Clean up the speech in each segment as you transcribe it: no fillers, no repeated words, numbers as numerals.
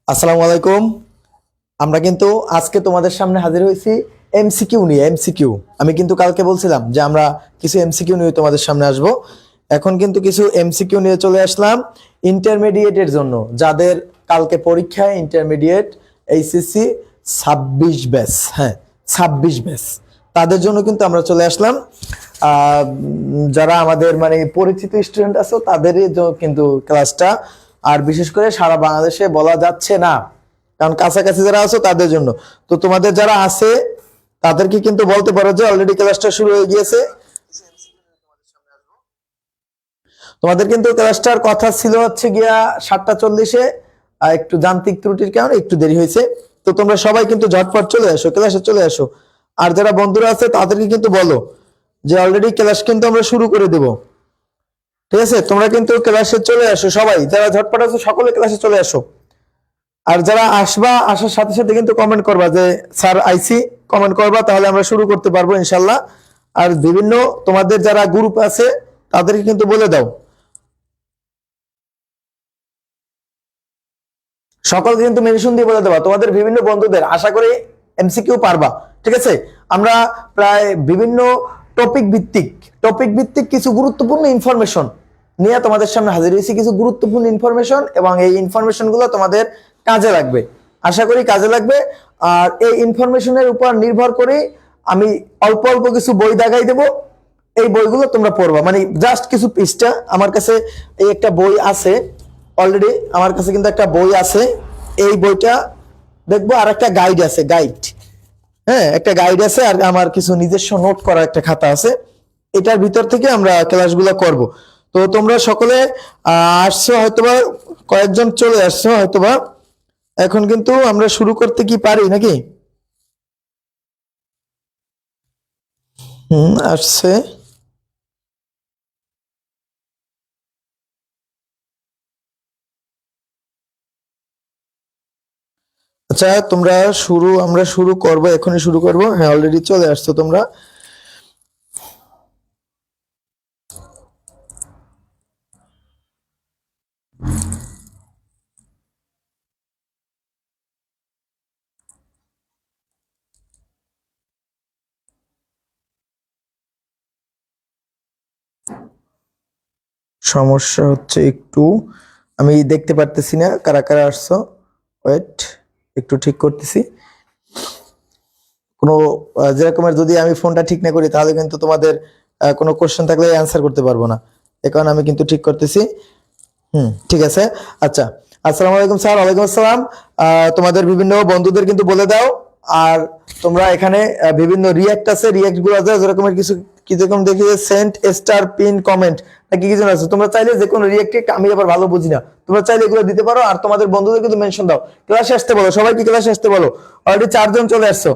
আসসালামু আলাইকুম। আমরা কিন্তু আজকে তোমাদের সামনে হাজির হয়েছি এমসিকিউ নিয়ে। এমসিকিউ আমি কিন্তু কালকে বলছিলাম যে আমরা কিছু এমসিকিউ নিয়ে তোমাদের সামনে আসব। এখন কিন্তু কিছু এমসিকিউ নিয়ে চলে আসলাম ইন্টারমিডিয়েটের জন্য, যাদের কালকে পরীক্ষায় ইন্টারমিডিয়েট এইচএসসি 26 ব্যাচ, হ্যাঁ 26 ব্যাচ, তাদের জন্য কিন্তু আমরা চলে আসলাম। যারা আমাদের মানে পরিচিত স্টুডেন্ট আছে তাদেরই কিন্তু ক্লাসটা, আর বিশেষ করে সারা বাংলাদেশে বলা যাচ্ছে না, কারণ কাছাকাছি যারা আছো তাদের জন্য। তো তোমাদের যারা আছে তাদেরকে কিন্তু বলতে পারো যে অলরেডি ক্লাসটা শুরু হয়ে গিয়েছে। তোমাদের কিন্তু ক্লাসটার কথা ছিল হচ্ছে গিয়া 7:40-এ, একটু যান্ত্রিক ত্রুটির কারণে একটু দেরি হয়েছে। তো তোমরা সবাই কিন্তু ঝটপট চলে আসো, ক্লাসে চলে আসো। আর যারা বন্ধুরা আছে তাদেরকে কিন্তু বলো যে অলরেডি ক্লাস কিন্তু আমরা শুরু করে দেব। ঠিক আছে, তোমরা কিন্তু ক্লাসে চলে আসো, সবাই যারা ঝটপট আছো সকলে ক্লাসে চলে আসো। আর যারা আসবা, আসার সাথে সাথে কিন্তু কমেন্ট করবা যে স্যার আইসি, কমেন্ট করবা, তাহলে আমরা শুরু করতে পারবো ইনশাল্লাহ। আর বিভিন্ন তোমাদের যারা গ্রুপ আছে তাদেরকে কিন্তু বলে দাও, সকলকে কিন্তু মেনশন দিয়ে বলে দেবা তোমাদের বিভিন্ন বন্ধুদের। আশা করি এমসিকিউ পারবা। ঠিক আছে, আমরা প্রায় বিভিন্ন টপিক ভিত্তিক টপিক ভিত্তিক কিছু গুরুত্বপূর্ণ ইনফরমেশন নিয়ে তোমাদের সামনে হাজির হয়েছি, কিছু গুরুত্বপূর্ণ ইনফরমেশন, এবং এই ইনফরমেশন গুলো তোমাদের কাজে লাগবে, আশা করি কাজে লাগবে। আর এই ইনফরমেশনের উপর নির্ভর করে আমি অল্প অল্প কিছু বই দেখাই দেবো। এই বইগুলো তোমরা পড়বা, মানে জাস্ট কিছু পৃষ্ঠা। আমার কাছে এই একটা বই আছে, অলরেডি আমার কাছে কিন্তু একটা বই আছে, এই বইটা দেখবো। আর একটা গাইড আছে, গাইড, হ্যাঁ একটা গাইড আছে, আর আমার কিছু নিজস্ব নোট করা একটা খাতা আছে। এটার ভিতর থেকে আমরা ক্লাসগুলো করব। তো তোমরা সকলে আসছো হয়তোবা, কয়েকজন চলে আসছো হয়তোবা। এখন কিন্তু আমরা শুরু করতে কি পারি নাকি? আসছে। আচ্ছা তোমরা আমরা শুরু করব, এখনই শুরু করব। হ্যাঁ অলরেডি চলে আসছো তোমরা। সমস্যা হচ্ছে একটু, আমি দেখতে পারতেছি না কারা কারা আসছো। ওয়েট, একটু ঠিক করতেছি। কোনো যেরকমের যদি আমি ফোনটা ঠিক না করি তাহলে কিন্তু তোমাদের কোনো কোশ্চেন থাকলে অ্যান্সার করতে পারবো না। এ কারণে আমি কিন্তু ঠিক করতেছি। ঠিক আছে। আচ্ছা, আসসালামু আলাইকুম স্যার। ওয়ালাইকুম আসসালাম। তোমাদের বিভিন্ন বন্ধুদের কিন্তু বলে দাও। আর তোমরা এখানে বিভিন্ন রিয়াক্ট আছে, রিয়াক্ট গুলো আছে যেরকমের কিছু, কি যেরকম দেখি সেন্ট স্টার পিন কমেন্ট নাকি কিছু আছে। তোমরা চাইলে যে কোনো রিয়াক্ট, আমি আবার ভালো বুঝি না, তোমরা চাইলে এগুলো দিতে পারো। আর তোমাদের বন্ধুদের কিন্তু মেনশন দাও, ক্লাসে আসতে বলো, সবাইকে ক্লাসে আসতে বলো। অলরেডি 4 জন চলে আসছো।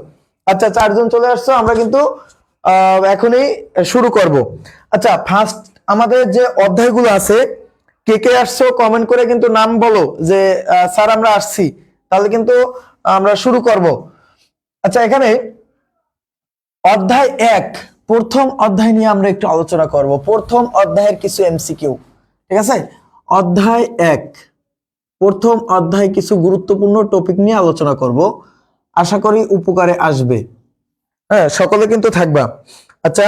আচ্ছা 4 জন চলে আসছো, আমরা কিন্তু এখনই শুরু করব। আচ্ছা ফার্স্ট আমাদের যে অধ্যায়গুলো আছে, কে কে আসছো কমেন্ট করে কিন্তু নাম বলো যে স্যার আমরা আসছি, তাহলে কিন্তু আমরা শুরু করব। আচ্ছা এখানে অধ্যায় 1, প্রথম অধ্যায় নিয়ে আমরা একটু আলোচনা করব। প্রথম অধ্যায়ের কিছু এমসিকিউ। ঠিক আছে, অধ্যায় 1, প্রথম অধ্যায় কিছু গুরুত্বপূর্ণ টপিক নিয়ে আলোচনা করব, আশা করি উপকারে আসবে। হ্যাঁ সকলে কিন্তু থাকবা। আচ্ছা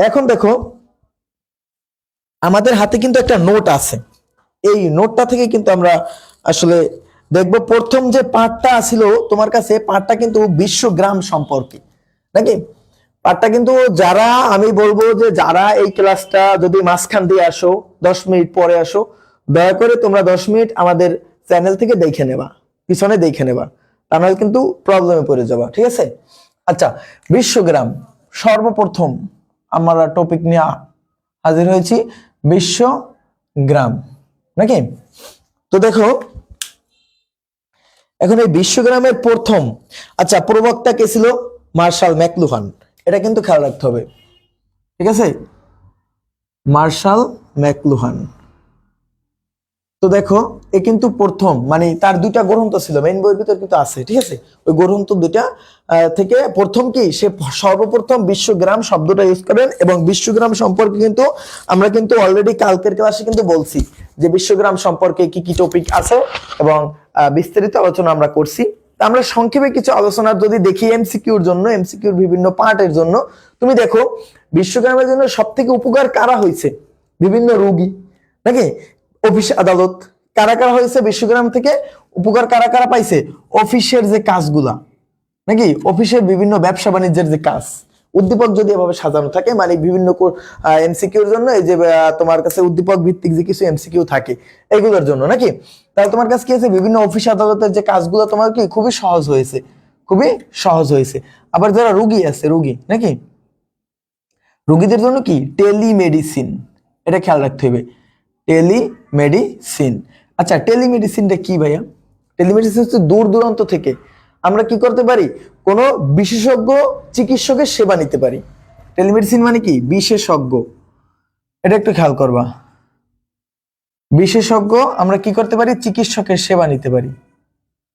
এখন দেখো, আমাদের হাতে কিন্তু একটা নোট আছে, এই নোটটা থেকে কিন্তু আমরা আসলে দেখব। প্রথম যে পার্টটা ছিল তোমার কাছে, পার্টটা কিন্তু বিশ্বগ্রাম সম্পর্কে, নাকি? পার্টটা কিন্তু যারা, আমি বলবো যে যারা এই ক্লাসটা যদি মাঝখান দিয়ে আসো, 10 মিনিট পরে আসো, দয়া করে তোমরা 10 মিনিট আমাদের চ্যানেল থেকে দেখে নেবা, পিছনে দেখে নেবা, তা নাহলে কিন্তু প্রবলেমে পড়ে যাবা। ঠিক আছে। আচ্ছা, বিশ্বগ্রাম সর্বপ্রথম আমরা টপিক নিয়ে হাজির হয়েছি, বিশ্বগ্রাম, নাকি? তো দেখো এখন এই বিশ্বগ্রামের প্রথম, আচ্ছা প্রবক্তা কে ছিল? মার্শাল ম্যাকলুহান, এটা কিন্তু খেয়াল রাখতে হবে। ঠিক আছে, মার্শাল ম্যাকলুহান। তো দেখো এ কিন্তু প্রথম মানে তার দুইটা গ্রন্থ ছিল, মেইন বইয়ের ভিতর কিন্তু আছে, ঠিক আছে। ওই গ্রন্থ দুইটা থেকে প্রথম কি সে সর্বপ্রথম বিশ্বগ্রাম শব্দটা ইউজ করেন, এবং বিশ্বগ্রাম সম্পর্কে কিন্তু আমরা কিন্তু অলরেডি কালকের ক্লাসে কিন্তু বলছি যে বিশ্বগ্রাম সম্পর্কে কি কি টপিক আছে এবং বিস্তারিত আলোচনা আমরা করছি। আমরা সংক্ষেপে কিছু আলোচনা যদি দেখি এমসিকিউর জন্য, এমসিকিউর বিভিন্ন পার্টের জন্য, তুমি দেখো বিশ্বগ্রামের জন্য সব থেকে উপকার কারা হয়েছে? বিভিন্ন রোগী নাকি, অফিস আদালত, কারা কারা হয়েছে বিশ্বগ্রাম থেকে উপকার, কারা কারা পাইছে? অফিসের যে কাজগুলা নাকি, অফিসের বিভিন্ন ব্যবসা বাণিজ্যের যে কাজ, উদ্দীপক যদি এভাবে সাজানো থাকে, মানে বিভিন্ন এমসিকিউর জন্য এই যে তোমার কাছে উদ্দীপক ভিত্তিক যে কিছু এমসিকিউ থাকে এগুলোর জন্য নাকি, তাহলে তোমার কাছে কি আছে? বিভিন্ন অফিস আদালতের যে কাজগুলো তোমার কি খুবই সহজ হয়েছে, খুবই সহজ হয়েছে। আবার যারা রুগী আছে, রুগী নাকি, রুগীদের জন্য কি টেলিমেডিসিন, এটা খেয়াল রাখতে হবে, টেলিমেডিসিন। আচ্ছা টেলিমেডিসিনটা কি ভাইয়া? টেলিমেডিসিন হচ্ছে দূর দূরান্ত থেকে আমরা কি করতে পারি? কোনো বিশেষজ্ঞ চিকিৎসকের সেবা নিতে পারি। টেলিমেডিসিন মানে কি? বিশেষজ্ঞ, এটা একটু খেয়াল করবা। বিশেষজ্ঞ আমরা কি করতে পারি? চিকিৎসকের সেবা নিতে পারি।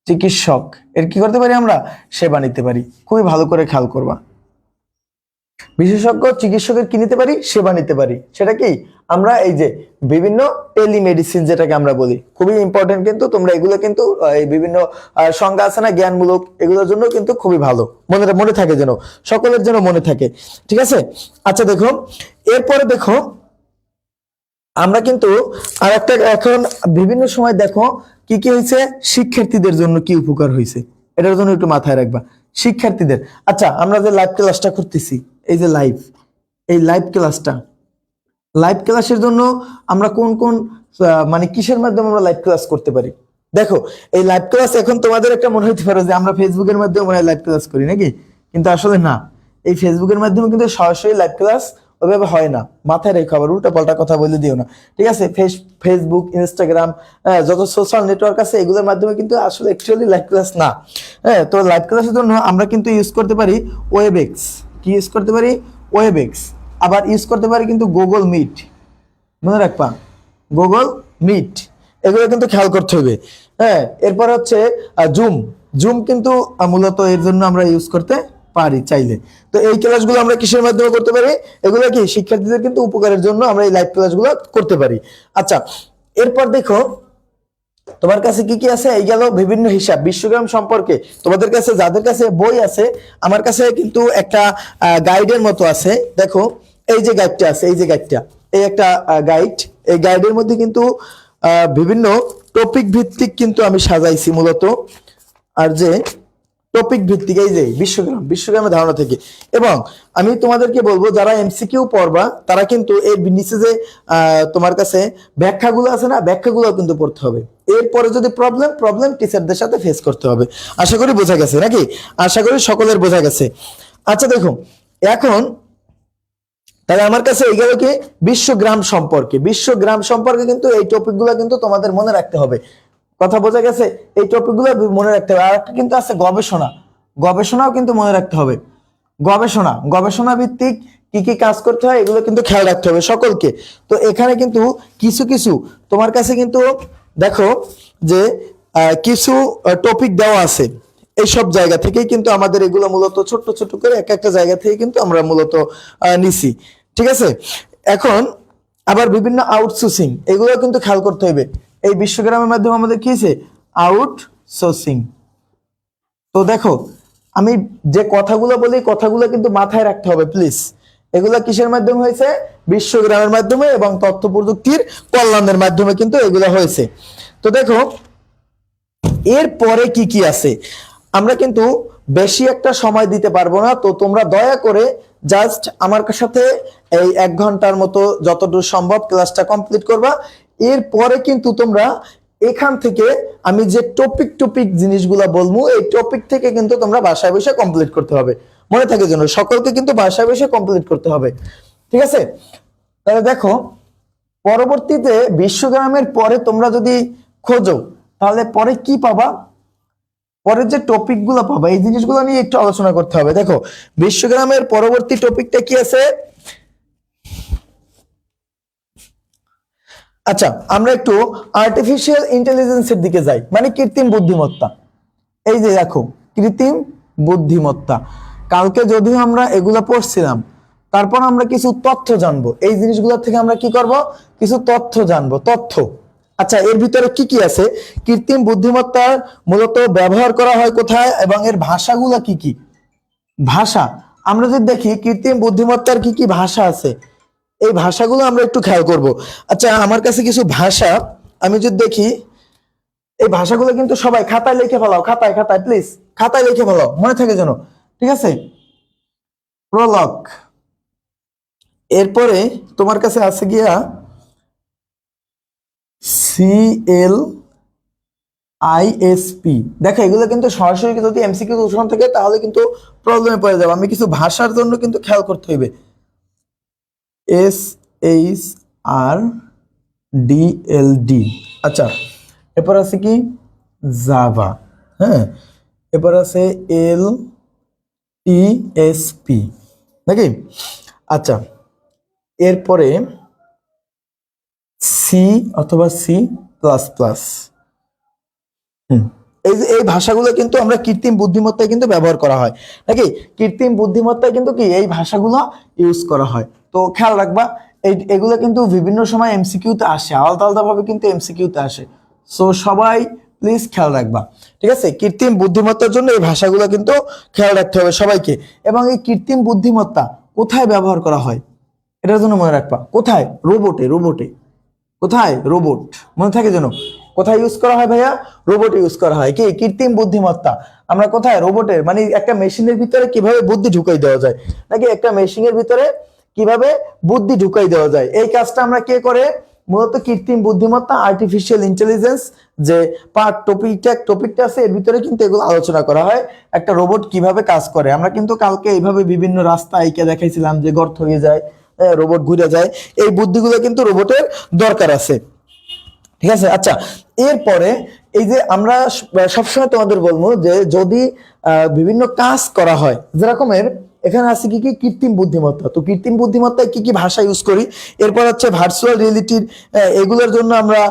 চিকিৎসক এর কি করতে পারি? আমরা সেবা নিতে পারি। খুবই ভালো করে খেয়াল করবা। বিশেষজ্ঞ চিকিৎসকের কি নিতে পারি? সেবা নিতে পারি। সেটা কি? আমরা এই যে বিভিন্ন টেলিমেডিসিন যেটাকে আমরা বলি, খুবই ইম্পর্টেন্ট কিন্তু তোমরা এগুলো কিন্তু এই বিভিন্ন সংজ্ঞা আছে না জ্ঞানমূলক, এগুলোর জন্য কিন্তু খুবই ভালো, মনে থাকে যেন, সকলের যেন মনে থাকে, ঠিক আছে। আচ্ছা দেখো এরপরে দেখো আমরা কিন্তু আর একটা এখন বিভিন্ন সময় দেখো কি কি হয়েছে, শিক্ষার্থীদের জন্য কি উপকার হয়েছে এটার জন্য একটু মাথায় রাখবা শিক্ষার্থীদের। আচ্ছা আমরা যে লাইভ ক্লাসটা করতেছি, এই যে এই লাইভ ক্লাসটা, লাইভ ক্লাসের জন্য আমরা কোন কোন মানে কিসের মাধ্যমে আমরা লাইভ ক্লাস করতে পারি? দেখো এই লাইভ ক্লাস এখন তোমাদের একটা মনে হতে পারে যে আমরা ফেসবুকের মাধ্যমে মনে হয় লাইভ ক্লাস করি নাকি, কিন্তু আসলে না। এই ফেসবুকের মাধ্যমে কিন্তু সরাসরি লাইভ ক্লাস ওইভাবে হয় না, মাথায় রেখো, আবার উল্টা পাল্টা কথা বলে দিও না, ঠিক আছে। ফেসবুক, ইনস্টাগ্রাম, যত সোশ্যাল নেটওয়ার্ক আছে এগুলোর মাধ্যমে কিন্তু আসলে অ্যাকচুয়ালি লাইভ ক্লাস না। হ্যাঁ, তো লাইভ ক্লাসের জন্য আমরা কিন্তু ইউজ করতে পারি ওয়েবএক্স। কি ইউজ করতে পারি? ওয়েবএক্স। আবার ইউজ করতে পারি কিন্তু গুগল মিট, মনে রাখবা গুগল মিট, এগুলো কিন্তু খেয়াল করতে হবে। হ্যাঁ, এরপর হচ্ছে জুম কিন্তু মূলত এর জন্য আমরা ইউজ করতে পারি চাইলে। তো এই ক্লাসগুলো আমরা কিসের মাধ্যমে করতে পারি? এগুলো কি শিক্ষার্থীদের কিন্তু উপকারের জন্য আমরা এই লাইভ ক্লাসগুলো করতে পারি। আচ্ছা এরপর দেখো তোমার কাছে কি কি আছে? এই গেল বিভিন্ন হিসাব বিশ্বগ্রাম সম্পর্কে। তোমাদের কাছে যাদের কাছে বই আছে, আমার কাছে কিন্তু একটা গাইডের মতো আছে। দেখো এই যে গাইডটা আছে, এই যে গাইডটা, এই একটা গাইড, এই গাইডের মধ্যে কিন্তু বিভিন্ন টপিক ভিত্তিক কিন্তু আমি সাজাইছি মূলত। আর যে টপিক ভিত্তিক এই যে বিশ্বগ্রামের ধারণা থেকে, এবং আমি তোমাদেরকে বলবো যারা এমসিকিউ পড়বা তারা কিন্তু এর নিচে যে তোমার কাছে ব্যাখ্যাগুলো আছে না, ব্যাখ্যাগুলো কিন্তু পড়তে হবে। এরপরে যদি প্রবলেম টিচারদের সাথে ফেস করতে হবে। আশা করি বোঝা গেছে নাকি? আশা করি সকলের বোঝা গেছে। আচ্ছা দেখো এখন তাহলে আমার কাছে এই গেল কি বিশ্বগ্রাম সম্পর্কে কিন্তু এই টপিকগুলো কিন্তু তোমাদের মনে রাখতে হবে। কথা বোঝা গেছে? এই টপিকগুলো মনে রাখতে হবে। আর একটা কিন্তু আছে গবেষণাও কিন্তু মনে রাখতে হবে। গবেষণা ভিত্তিক কি কি কাজ করতে হয় এগুলো কিন্তু খেয়াল রাখতে হবে সকলকে। তো এখানে কিন্তু কিছু তোমার কাছে কিন্তু দেখো যে কিছু টপিক দেওয়া আছে, এইসব জায়গা থেকেই কিন্তু আমাদের এগুলো মূলত ছোট করে এক একটা জায়গা থেকে কিন্তু আমরা মূলত নিছি, ঠিক আছে। এখন আবার বিভিন্ন আউটসোর্সিং এগুলো কিন্তু খেয়াল করতে হবে। এই বিশ্বগ্রামের মাধ্যমে আমাদের কি হয়েছে? আউটসোর্সিং। তো দেখো আমি যে কথাগুলো বলি কথাগুলো কিন্তু মাথায় রাখতে হবে প্লিজ। এগুলা কিসের মাধ্যমে হয়েছে? বিশ্বগ্রামের মাধ্যমে এবং তথ্য প্রযুক্তির কল্যাণের মাধ্যমে কিন্তু এগুলো হয়েছে। তো দেখো এরপরে কি কি আছে, আমরা কিন্তু বেশি একটা সময় দিতে পারবো না, তো তোমরা দয়া করে জাস্ট আমার সাথে এই 1 ঘন্টার মতো যতদূর সম্ভব ক্লাসটা কমপ্লিট করবা। এরপরে কিন্তু তোমরা এখান থেকে আমি যে টপিক জিনিসগুলা বলবো এই টপিক থেকে কিন্তু তোমরা বাসায় বসে কমপ্লিট করতে হবে। মনে থাকে যেন সকলকে কিন্তু বাসায় বসে কমপ্লিট করতে হবে, ঠিক আছে। তাহলে দেখো পরবর্তীতে বিশ্বগ্রামের পরে তোমরা যদি খোঁজো তাহলে পরে কি পাবা? পরের যে টপিক গুলো পাবা এই জিনিসগুলো নিয়ে একটু আলোচনা করতে হবে। দেখো বিশ্বগ্রামের পরবর্তী টপিকটা কি আছে? আচ্ছা, আমরা একটু আর্টিফিশিয়াল ইন্টেলিজেন্সের দিকে যাই, মানে কৃত্রিম বুদ্ধিমত্তা। এই যে দেখো, কৃত্রিম বুদ্ধিমত্তা, কালকে যদিও আমরা এগুলা পড়ছিলাম, তারপর আমরা কিছু তথ্য জানবো। এই জিনিসগুলো থেকে আমরা কি করব, কিছু তথ্য জানবো, তথ্য। আচ্ছা, এর ভিতরে কি কি আছে? কৃত্রিম বুদ্ধিমত্তার মূলত ব্যবহার করা হয় কোথায়, এবং এর ভাষাগুলো কি কি? ভাষা, আমরা যদি দেখি কৃত্রিম বুদ্ধিমত্তার কি কি ভাষা আছে, এই ভাষাগুলো আমরা একটু খেয়াল করব। আচ্ছা, আমার কাছে কিছু ভাষা, আমি যদি দেখি, এই ভাষাগুলো কিন্তু সবাই খাতায় লিখে ফেলাও, খাতায় খাতায় প্লিজ, খাতায় লিখে ফেলাও, মনে থাকে যেন, ঠিক আছে? প্রলগ, এরপরে তোমার কাছে আছে গিয়া CLISP। দেখো, এগুলো কিন্তু সরাসরি যদি এমসিকিউ কোশ্চেন থাকে তাহলে কিন্তু প্রবলেমে পড়ে যাবে। আমি কিছু ভাষার জন্য কিন্তু খেয়াল করতে হইবে। SHRDLD। আচ্ছা, এরপর আছে কি জাভা, হ্যাঁ, এরপর আছে LTSP নাকি? আচ্ছা, এরপরে সি অথবা C++। এই যে এই ভাষাগুলো কিন্তু আমরা কৃত্রিম বুদ্ধিমত্তায় কিন্তু ব্যবহার করা হয় নাকি? কৃত্রিম বুদ্ধিমত্তায় কিন্তু কি এই ভাষাগুলো ইউজ করা হয়। তো খেয়াল রাখবা, এগুলো কিন্তু বিভিন্ন সময় এমসিকিউতে আসে, আলাদা আলাদা ভাবে কিন্তু এমসিকিউতে আসে। সো সবাই প্লিজ খেয়াল রাখবা, ঠিক আছে? কৃত্রিম বুদ্ধিমত্তার জন্য এই ভাষাগুলো কিন্তু খেয়াল রাখতে হবে সবাইকে। এবং এই কৃত্রিম বুদ্ধিমত্তা কোথায় ব্যবহার করা হয় এটার জন্য মনে রাখবা, কোথায়? রোবটে, রোবটে। কোথায়? রোবট, মনে থাকে যেন। কোথায় ইউজ করা হয় ভাইয়া? রোবটে ইউজ করা হয়। কি কৃত্রিম বুদ্ধিমত্তা আমরা কোথায়? রোবটের, মানে একটা মেশিনের ভিতরে কিভাবে বুদ্ধি ঢুকাই দেওয়া যায়, নাকি একটা মেশিনের ভিতরে কিভাবে বুদ্ধি ঢুকাই দেওয়া যায়, এই কাজটা আমরা কে করে? মূলত কৃত্রিম বুদ্ধিমত্তা, আর্টিফিশিয়াল ইন্টেলিজেন্স যে পার্ট টপিকটা আছে, এর ভিতরে কিন্তু এগুলো আলোচনা করা হয়, একটা রোবট কিভাবে কাজ করে। আমরা কিন্তু কালকে এইভাবে বিভিন্ন রাস্তা আইকে দেখাইছিলাম যে গর্ত হয়ে যায়, রোবট ঘুরে যায়, এই বুদ্ধিগুলো কিন্তু রোবটের দরকার আছে, ঠিক আছে? আচ্ছা, এরপরে এই যে আমরা সবসময় তোমাদের বলবো যে যদি বিভিন্ন কাজ করা হয়, যেরকমের এখানে আছে কি কি কৃত্রিম বুদ্ধিমত্তা, তো কৃত্রিম বুদ্ধিমত্তায় কি কি ভাষা ইউজ করি, এরপর হচ্ছে ভার্চুয়াল রিয়েলিটির এগুলোর জন্য আমরা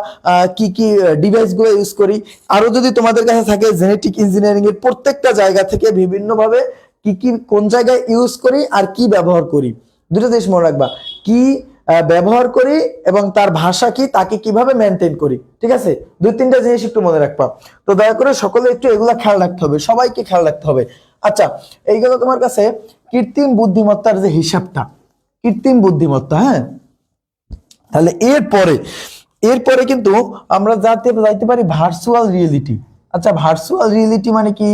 কি কি ডিভাইস গুলো ইউজ করি, আরো যদি তোমাদের কাছে থাকে জেনেটিক ইঞ্জিনিয়ারিং এর প্রত্যেকটা জায়গা থেকে বিভিন্নভাবে কি কি কোন জায়গায় ইউজ করি আর কি ব্যবহার করি, দুটো জিনিস মনে রাখবা, কি ব্যবহার করি এবং তার ভাষা কি, তাকে কিভাবে মেনটেন করি, ঠিক আছে? দুই তিনটা জিনিস একটু মনে রাখবা। তো দয়া করে সকলে একটু এগুলা খেয়াল রাখতে হবে, সবাইকে খেয়াল রাখতে হবে। আচ্ছা, এইগুলো তোমার কাছে কৃত্রিম বুদ্ধিমত্তার যে হিসাবটা, কৃত্রিম বুদ্ধিমত্তা, হ্যাঁ। তাহলে এরপরে কিন্তু আমরা যাইতে পারি ভার্চুয়াল রিয়েলিটি। আচ্ছা, ভার্চুয়াল রিয়েলিটি মানে কি?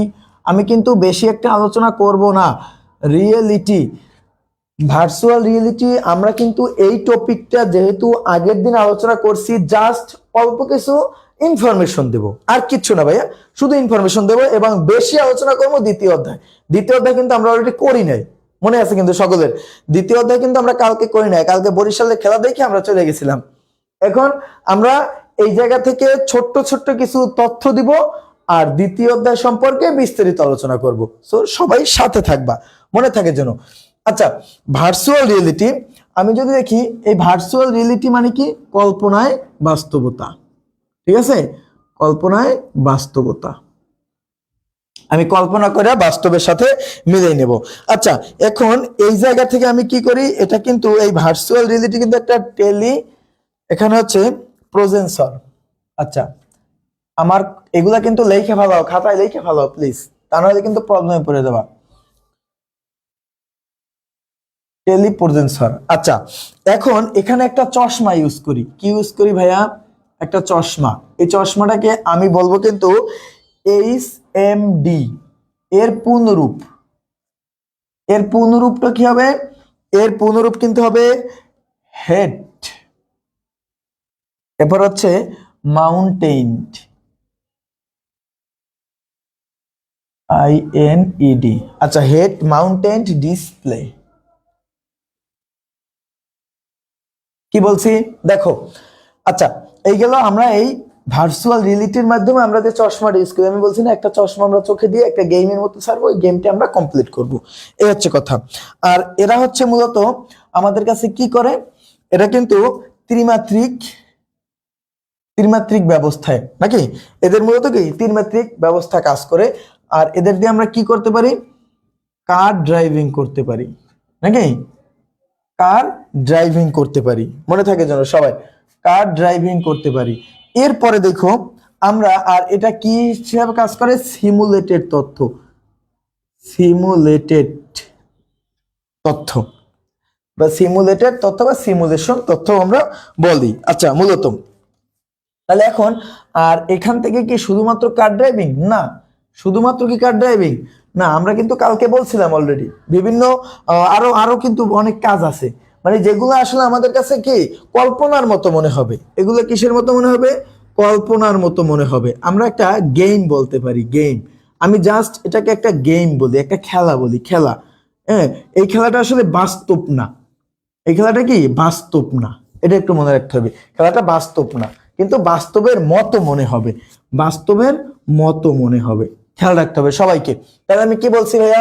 আমি কিন্তু বেশি একটা আলোচনা করব না। রিয়েলিটি, ভার্চুয়াল রিয়েলিটি, আমরা কিন্তু এই টপিকটা যেহেতু আগের দিন আলোচনা করছি, জাস্ট অল্প কিছু ইনফরমেশন দেব, আর কিচ্ছু না ভাইয়া, শুধু ইনফরমেশন দেব এবং বেশি আলোচনা করবো দ্বিতীয় অধ্যায়। দ্বিতীয় অধ্যায় কিন্তু আমরা অলরেডি করি নাই, মনে আছে কিন্তু সকলের? দ্বিতীয় অধ্যায় কিন্তু আমরা কালকে করি নাই, কালকে বরিশালের খেলা দেখে আমরা চলে গেছিলাম। এখন আমরা এই জায়গা থেকে ছোট্ট ছোট্ট কিছু তথ্য দিব আর দ্বিতীয় অধ্যায় সম্পর্কে বিস্তারিত আলোচনা করব। সো সবাই সাথে থাকবা, মনে থাকে যেন। আচ্ছা, ভার্চুয়াল রিয়েলিটি, আমি যদি দেখি এই ভার্চুয়াল রিয়েলিটি মানে কি? কল্পনায় বাস্তবতা, ঠিক আছে? কল্পনায় বাস্তবতা, আমি কল্পনা করে বাস্তবের সাথে মিলিয়ে নেব। আচ্ছা, এখন এই জায়গা থেকে আমি কি করি, এটা কিন্তু এই ভার্চুয়াল রিয়েলিটি কিন্তু একটা এখানে হচ্ছে প্রজেসর। আচ্ছা, আমার এগুলা কিন্তু লিখে ফেলাও, খাতায় লিখে ফেলাও প্লিজ, তা নাহলে কিন্তু প্রবলেমে পড়ে যাবা। টেলিপ্রজেসর। আচ্ছা, এখন এখানে একটা চশমা ইউজ করি, কি ইউজ করি ভাইয়া? একটা চশমা। এই চশমাটাকে আমি বলবো কিন্তু HMD, এর পূর্ণরূপ, এর পূর্ণরূপটা কি হবে? এর পূর্ণরূপ কিন্তু হবে হেড, এরপর হচ্ছে মাউন্টেইনড, INED। আচ্ছা, হেড মাউন্টেন্ড ডিসপ্লে। কি বলছি দেখো। আচ্ছা, এই গেল আমরা এই ভার্চুয়াল রিয়েলিটির মাধ্যমে আমরা যে চশমাটা ইউজ করি, আমি বলছি না একটা চশমা আমরা চোখে দিয়ে একটা গেমের মতো ছাড়বো, ওই গেমটা আমরা কমপ্লিট করব, এই হচ্ছে কথা। আর এরা হচ্ছে মূলত আমাদের কাছে কি করে, এটা কিন্তু ত্রিমাত্রিক ত্রিমাত্রিক ব্যবস্থায় নাকি, এদের মূলত কি ত্রিমাত্রিক ব্যবস্থা কাজ করে। আর এদের দিয়ে আমরা কি করতে পারি, কার ড্রাইভিং করতে পারি নাকি, কার ড্রাইভিং করতে পারি, মনে থাকে যেন সবাই, কার ড্রাইভিং করতে পারি। এরপরে দেখো আমরা, আর এটা কি হিসাবে কাজ করে, সিমুলেটেড তথ্য, সিমুলেটেড তথ্য বা সিমুলেটেড তথ্য বা সিমুলেশন তথ্য আমরা বলি। আচ্ছা মূলত তাহলে এখন আর এখান থেকে কি শুধুমাত্র কার ড্রাইভিং না, শুধুমাত্র কি কার ড্রাইভিং না, আমরা কিন্তু কালকে বলছিলাম অলরেডি বিভিন্ন আরো আরো কিন্তু অনেক কাজ আছে, মানে যেগুলো আসলে আমাদের কাছে কি কল্পনার মতো মনে হবে, এগুলো কিসের মতো মনে হবে, কল্পনার মতো মনে হবে। আমরা একটা গেম বলতে পারি, গেম, আমি জাস্ট এটাকে একটা গেম বলি, একটা খেলা বলি, খেলা। হ্যাঁ, এই খেলাটা আসলে বাস্তব না, এই খেলাটা কি বাস্তব না, এটা একটু মনে রাখতে হবে, খেলাটা বাস্তব না কিন্তু বাস্তবের মতো মনে হবে, বাস্তবের মতো মনে হবে, খেয়াল রাখতে হবে সবাইকে। তাহলে আমি কি বলছি ভাইয়া,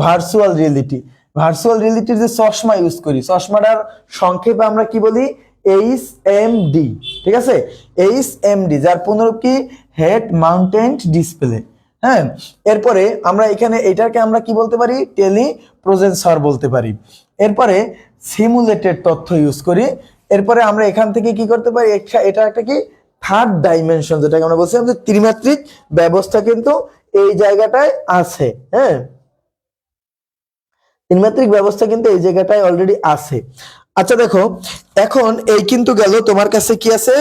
ভার্চুয়াল রিয়েলিটি, ভার্চুয়াল রিয়েলিটির যে চশমা ইউজ করি, চশমাটার সংক্ষেপে আমরা কি বলি, HMD, ঠিক আছে, HMD, যার পুনরূপ কি হেড মাউন্টেড ডিসপ্লে। হ্যাঁ, এরপরে আমরা এখানে এটাকে আমরা কি বলতে পারি, টেলি প্রজেসর বলতে পারি। এরপরে সিমুলেটেড তথ্য ইউজ করি। এরপরে আমরা এখান থেকে কি করতে পারি, এটা একটা কি থার্ড ডাইমেনশন, যেটাকে আমরা বলছিলাম যে ত্রিমাত্রিক ব্যবস্থা কিন্তু এই জায়গাটায় আছে। হ্যাঁ, ত্রিমাত্রিক ব্যবস্থা কিন্তু এই জায়গাটায় অলরেডি আছে। আচ্ছা দেখো, এখন এই কিন্তু গেল তোমার কাছে কি আছে,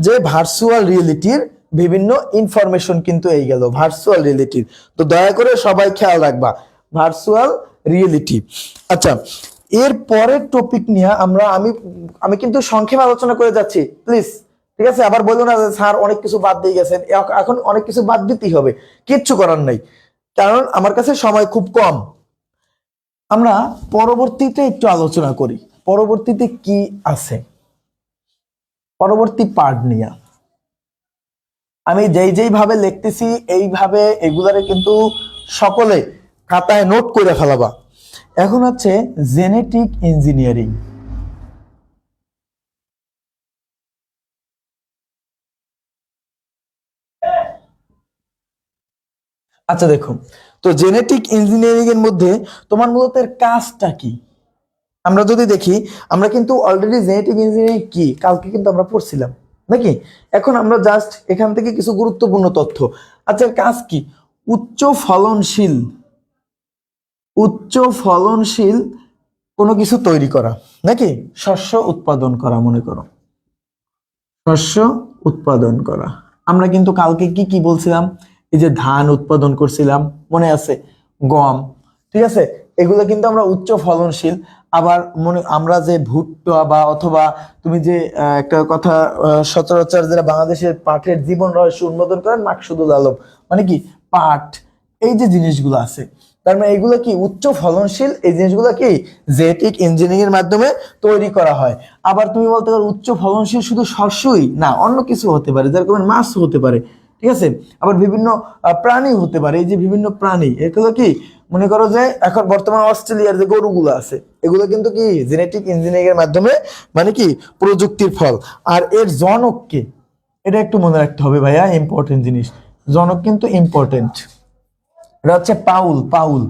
যে ভার্চুয়াল রিয়েলিটির বিভিন্ন ইনফরমেশন কিন্তু এই গেল ভার্চুয়াল রিয়েলিটির। তো দয়া করে সবাই খেয়াল রাখবা ভার্চুয়াল রিয়েলিটি। আচ্ছা, এর পরের টপিক নিয়ে আমি কিন্তু সংক্ষেপে আলোচনা করে যাচ্ছি, প্লিজ, ঠিক আছে, আবার বলবো না স্যার অনেক কিছু বাদ দিয়ে গেছেন, এখন অনেক কিছু বাদ দিতেই হবে, কিচ্ছু করার নাই, কারণ আমার কাছে সময় খুব কম। আমরা পরবর্তীতে একটু আলোচনা করি পরবর্তীতে কি আছে, পরবর্তী পার্ট নিয়ে। আমি যেই ভাবে লিখতেছি এইভাবে এগুলারে কিন্তু সকলে খাতায় নোট করে ফেলাবা। এখন হচ্ছে জেনেটিক ইঞ্জিনিয়ারিং। আচ্ছা দেখো, তো জেনেটিক ইঞ্জিনিয়ারিং এর মধ্যে তোমার মূলত এর কাজটা কি, আমরা যদি দেখি, আমরা কিন্তু অলরেডি জেনেটিক ইঞ্জিনিয়ারিং কি কালকে কিন্তু আমরা পড়ছিলাম নাকি, এখন আমরা জাস্ট এখান থেকে কিছু গুরুত্বপূর্ণ তথ্য। আচ্ছা এর কাজ কি, উচ্চ ফলনশীল, উচ্চ ফলনশীল কোনো কিছু তৈরি করা নাকি, শস্য উৎপাদন করা, মনে করো শস্য উৎপাদন করা। আমরা কিন্তু কালকে কি কি বলছিলাম, এই যে ধান উৎপাদন করছিলাম মনে আছে, গম, ঠিক আছে, এগুলো কিন্তু আমরা উচ্চ ফলনশীল। আবার আমরা যে ভুট্টা বা অথবা তুমি যে একটা কথা সচরাচর যারা বাংলাদেশের পাটের জীবন রহস্য উন্মোচন করেন মাকসুদুল আলম, মানে কি পাট, এই যে জিনিসগুলো আছে, তার মানে এগুলো কি উচ্চ ফলনশীল, এই জিনিসগুলো কি জেনেটিক ইঞ্জিনিয়ারিং এর মাধ্যমে তৈরি করা হয়। আবার তুমি বলতে পারো উচ্চ ফলনশীল শুধু শস্যই না, অন্য কিছু হতে পারে, যেরকম মাছ হতে পারে, ঠিক আছে, আবার বিভিন্ন প্রাণী হতে পারে, এই যে বিভিন্ন প্রাণী, এগুলো কি মনে করো যে এখন বর্তমানে অস্ট্রেলিয়ার যে গরুগুলো আছে, এগুলো কিন্তু কি জেনেটিক ইঞ্জিনিয়ারিং এর মাধ্যমে, মানে কি প্রযুক্তির ফল। আর এর জনক কে, এটা একটু মনে রাখতে হবে ভাইয়া, ইম্পর্টেন্ট জিনিস, জনক কিন্তু ইম্পর্টেন্ট। এটা হচ্ছে Paul Paul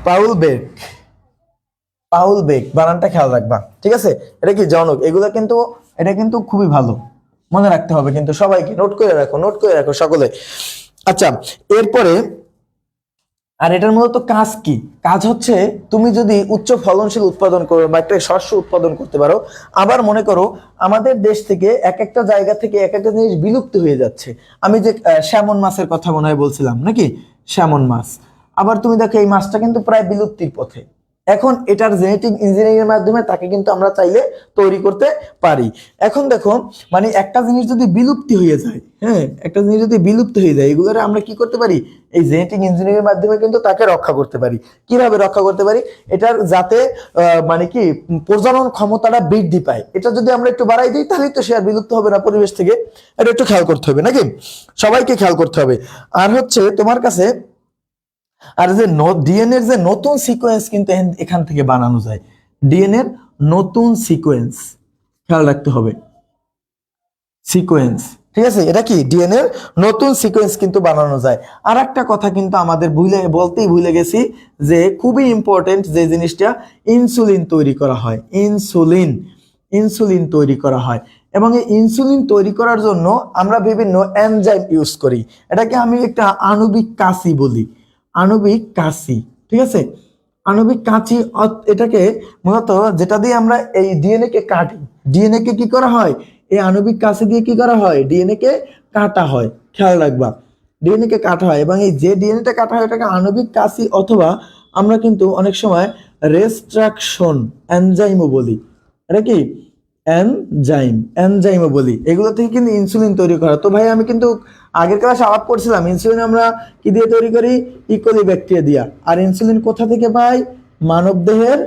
Paul Beck, Paul Beck, বানানটা খেয়াল রাখবা, ঠিক আছে, এটা কি জনক, এগুলো কিন্তু এটা কিন্তু খুবই ভালো মনে রাখতে হবে, কিন্তু সবাইকে নোট করে রাখো, নোট করে রাখো সকলে। আচ্ছা এরপরে, আর এটার মূলত কাজ কি, কাজ হচ্ছে তুমি যদি উচ্চ ফলনশীল উৎপাদন করো বা একটা শস্য উৎপাদন করতে পারো, আবার মনে করো আমাদের দেশ থেকে এক একটা জায়গা থেকে এক একটা জিনিস বিলুপ্ত হয়ে যাচ্ছে, আমি যে স্যামন মাছের কথা মনে হয় বলছিলাম নাকি, স্যামন মাছ, আবার তুমি দেখো এই মাছটা কিন্তু প্রায় বিলুপ্তির পথে, এখন এটার জেনেটিক ইঞ্জিনিয়ারিং এর মাধ্যমে তাকে কিন্তু আমরা চাইলে তৈরি করতে পারি। এখন দেখো, মানে একটা জিনিস যদি বিলুপ্তি হয়ে যায়, হ্যাঁ একটা জিনিস যদি বিলুপ্ত হয়ে যায়, এগুলোর আমরা কি করতে পারি, এই জেনেটিক ইঞ্জিনিয়ারিং এর মাধ্যমে কিন্তু তাকে রক্ষা করতে পারি। কিভাবে রক্ষা করতে পারি, এটার যাতে মানে কি প্রজনন ক্ষমতাটা বৃদ্ধি পায়, এটা যদি আমরা একটু বাড়াই দিই তাহলে তো সে আর বিলুপ্ত হবে না পরিবেশ থেকে, এটা একটু খেয়াল করতে হবে নাকি, সবাইকে খেয়াল করতে হবে। আর হচ্ছে তোমার কাছে, আর যে ডিএনএর যে নতুন সিকোয়েন্স কিন্তু এখান থেকে বানানো যায়, ডিএনএর নতুন সিকোয়েন্স খেয়াল রাখতে হবে, সিকোয়েন্স। ঠিক আছে, এটা কি ডিএনএ এর নতুন সিকোয়েন্স কিন্তু বানানো যায়। আর একটা কথা কিন্তু আমাদের ভুলে গেছি, যে খুবই ইম্পর্টেন্ট যে জিনিসটা, ইনসুলিন তৈরি করা হয়। ইনসুলিন তৈরি করা হয়, এবং এই ইনসুলিন তৈরি করার জন্য আমরা বিভিন্ন এনজাইম ইউজ করি। এটাকে আমি একটা আণবিক কাঁচি বলি, আণবিক কাঁচি। ঠিক আছে, আণবিক কাঁচি, এটাকে মূলত যেটা দিয়ে আমরা এই ডিএনএ কে কাটি, ডিএনএ কে কি করা হয়, এই আণবিক কাঁচি দিয়ে কি করা হয়, ডিএনএ কে কাটা হয়। খেয়াল রাখবা, ডিএনএ কে কাটা হয়, এবং এই যে ডিএনএটা কাটা হয় এটাকে আণবিক কাঁচি, অথবা আমরা কিন্তু অনেক সময় রেস্ট্রাকশন এনজাইমও বলি। এটা কি এনজাইমও বলি। এগুলো থেকে কিন্তু ইনসুলিন তৈরি করা। তো ভাই আমি কিন্তু আগের ক্লাসে আলাপ করছিলাম, ইনসুলিন আমরা কি দিয়ে তৈরি করি, ইকোলি ব্যাকটেরিয়া দিয়া। আর ইনসুলিন কোথা থেকে পাই, মানবদেহের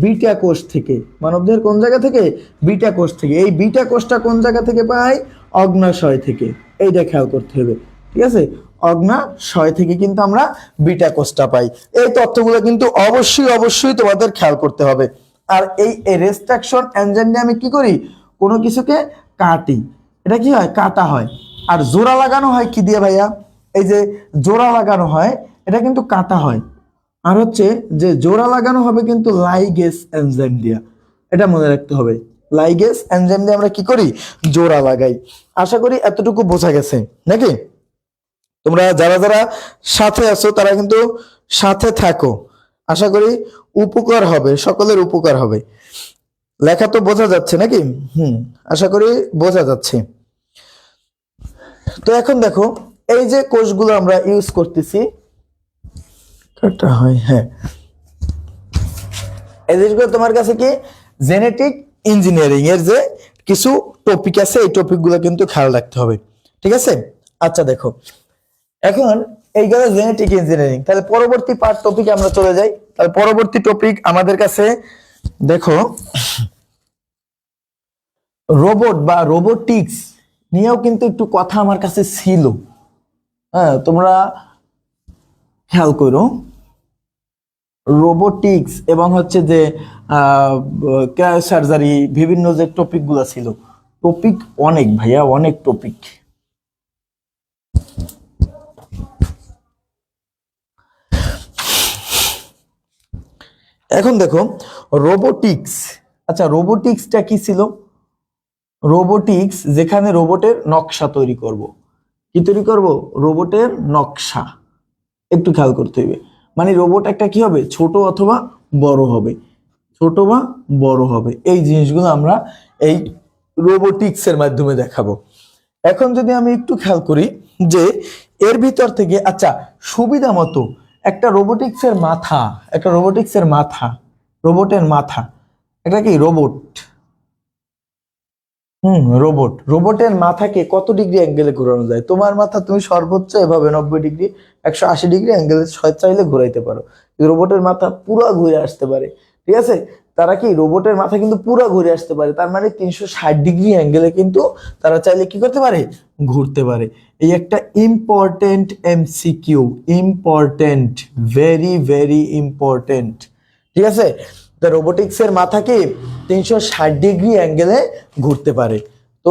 বিটা কোষ থেকে। মানবদেহের কোন জায়গা থেকে, বিটা কোষ থেকে। এই বিটা কোষটা কোন জায়গা থেকে পাই, অগ্নাশয় থেকে। এইটা খেয়াল করতে হবে। ঠিক আছে, অগ্নাশয় থেকে কিন্তু আমরা বিটা কোষটা পাই। এই তথ্যগুলো কিন্তু অবশ্যই তোমাদের খেয়াল করতে হবে। আর এই রেস্ট্রাকশন এনজাইম দিয়ে আমি কি করি, কোনো কিছুকে কাটি। এটা কি হয়, কাটা হয়। আর জোড়া লাগানো হয় কি দিয়ে ভাইয়া, এই যে জোড়া লাগানো হয় এটা কিন্তু কাটা হয়। আর হচ্ছে যে জোড়া লাগানো হবে কিন্তু লাইগেস এনজাইম দিয়ে। এটা মনে রাখতে হবে, লাইগেস এনজাইম দিয়ে আমরা কি করি, জোড়া লাগাই। আশা করি এতটুকু বোঝা গেছে নাকি? তোমরা যারা যারা সাথে আছো তারা কিন্তু সাথে থাকো, আশা করি উপকার হবে, সকলের উপকার হবে। লেখা তো বোঝা যাচ্ছে নাকি? আশা করি বোঝা যাচ্ছে। তো এখন দেখো, এই যে কোষগুলো আমরা ইউজ করতেছি, হ্যাঁ, এই জিনিসগুলো তোমার কাছে কি জেনেটিক ইঞ্জিনিয়ারিং এর যে কিছু টপিক আছে, এই টপিকগুলো কিন্তু খেয়াল রাখতে হবে। ঠিক আছে, আচ্ছা দেখো, এখন এই গেল জেনেটিক ইঞ্জিনিয়ারিং। তাহলে পরবর্তী পার্ট টপিকে আমরা চলে যাই। তাহলে পরবর্তী টপিক আমাদের কাছে দেখো, রোবট বা রোবোটিক্স নিয়েও কিন্তু একটু কথা আমার কাছে ছিল। হ্যাঁ, তোমরা খেয়াল করো, রোবোটিক্স এবং হচ্ছে যে সার্জারি, বিভিন্ন যে টপিক গুলা ছিল, টপিক অনেক ভাইয়া, অনেক টপিক। এখন দেখো রোবোটিক্স। আচ্ছা, রোবোটিক্সটা কি ছিল? রোবোটিক্স যেখানে রোবটের নকশা তৈরি করব। কি তৈরি করব? রোবটের নকশা। একটু খেয়াল করতে হবে, মানে রোবট একটা কি হবে, ছোট অথবা বড় হবে, ছোট বা বড় হবে। এই জিনিসগুলো আমরা এই রোবোটিক্স এর মাধ্যমে দেখাবো। এখন যদি আমি একটু খেয়াল করি যে এর ভিতর থেকে, আচ্ছা সুবিধা মতো একটা রোবোটিক্সের মাথা, একটা রোবোটিক্সের মাথা, রোবটের মাথা, এটা কি রোবট? রোবটের মাথাকে কত ডিগ্রি অ্যাঙ্গেলে ঘোরানো যায়? তোমার মাথা তুমি সর্বোচ্চ এভাবে 90 ডিগ্রি, 180 ডিগ্রি অ্যাঙ্গেলে চাইলে ঘোরাইতে পারো। রোবটের মাথা পুরো ঘুরে আসতে পারে। ঠিক আছে, তারা কি রোবটের মাথা কিন্তু পুরো ঘুরে আসতে পারে, তার মানে 360 ডিগ্রি অ্যাঙ্গেলে কিন্তু তারা চাইলে কি করতে পারে, ঘুরতে পারে। এই একটা important MCQ, important, very very important. ঠিক আছে, রোবোটিক্স এর মাথা কি 360 ডিগ্রি অ্যাঙ্গেলে ঘুরতে পারে। তো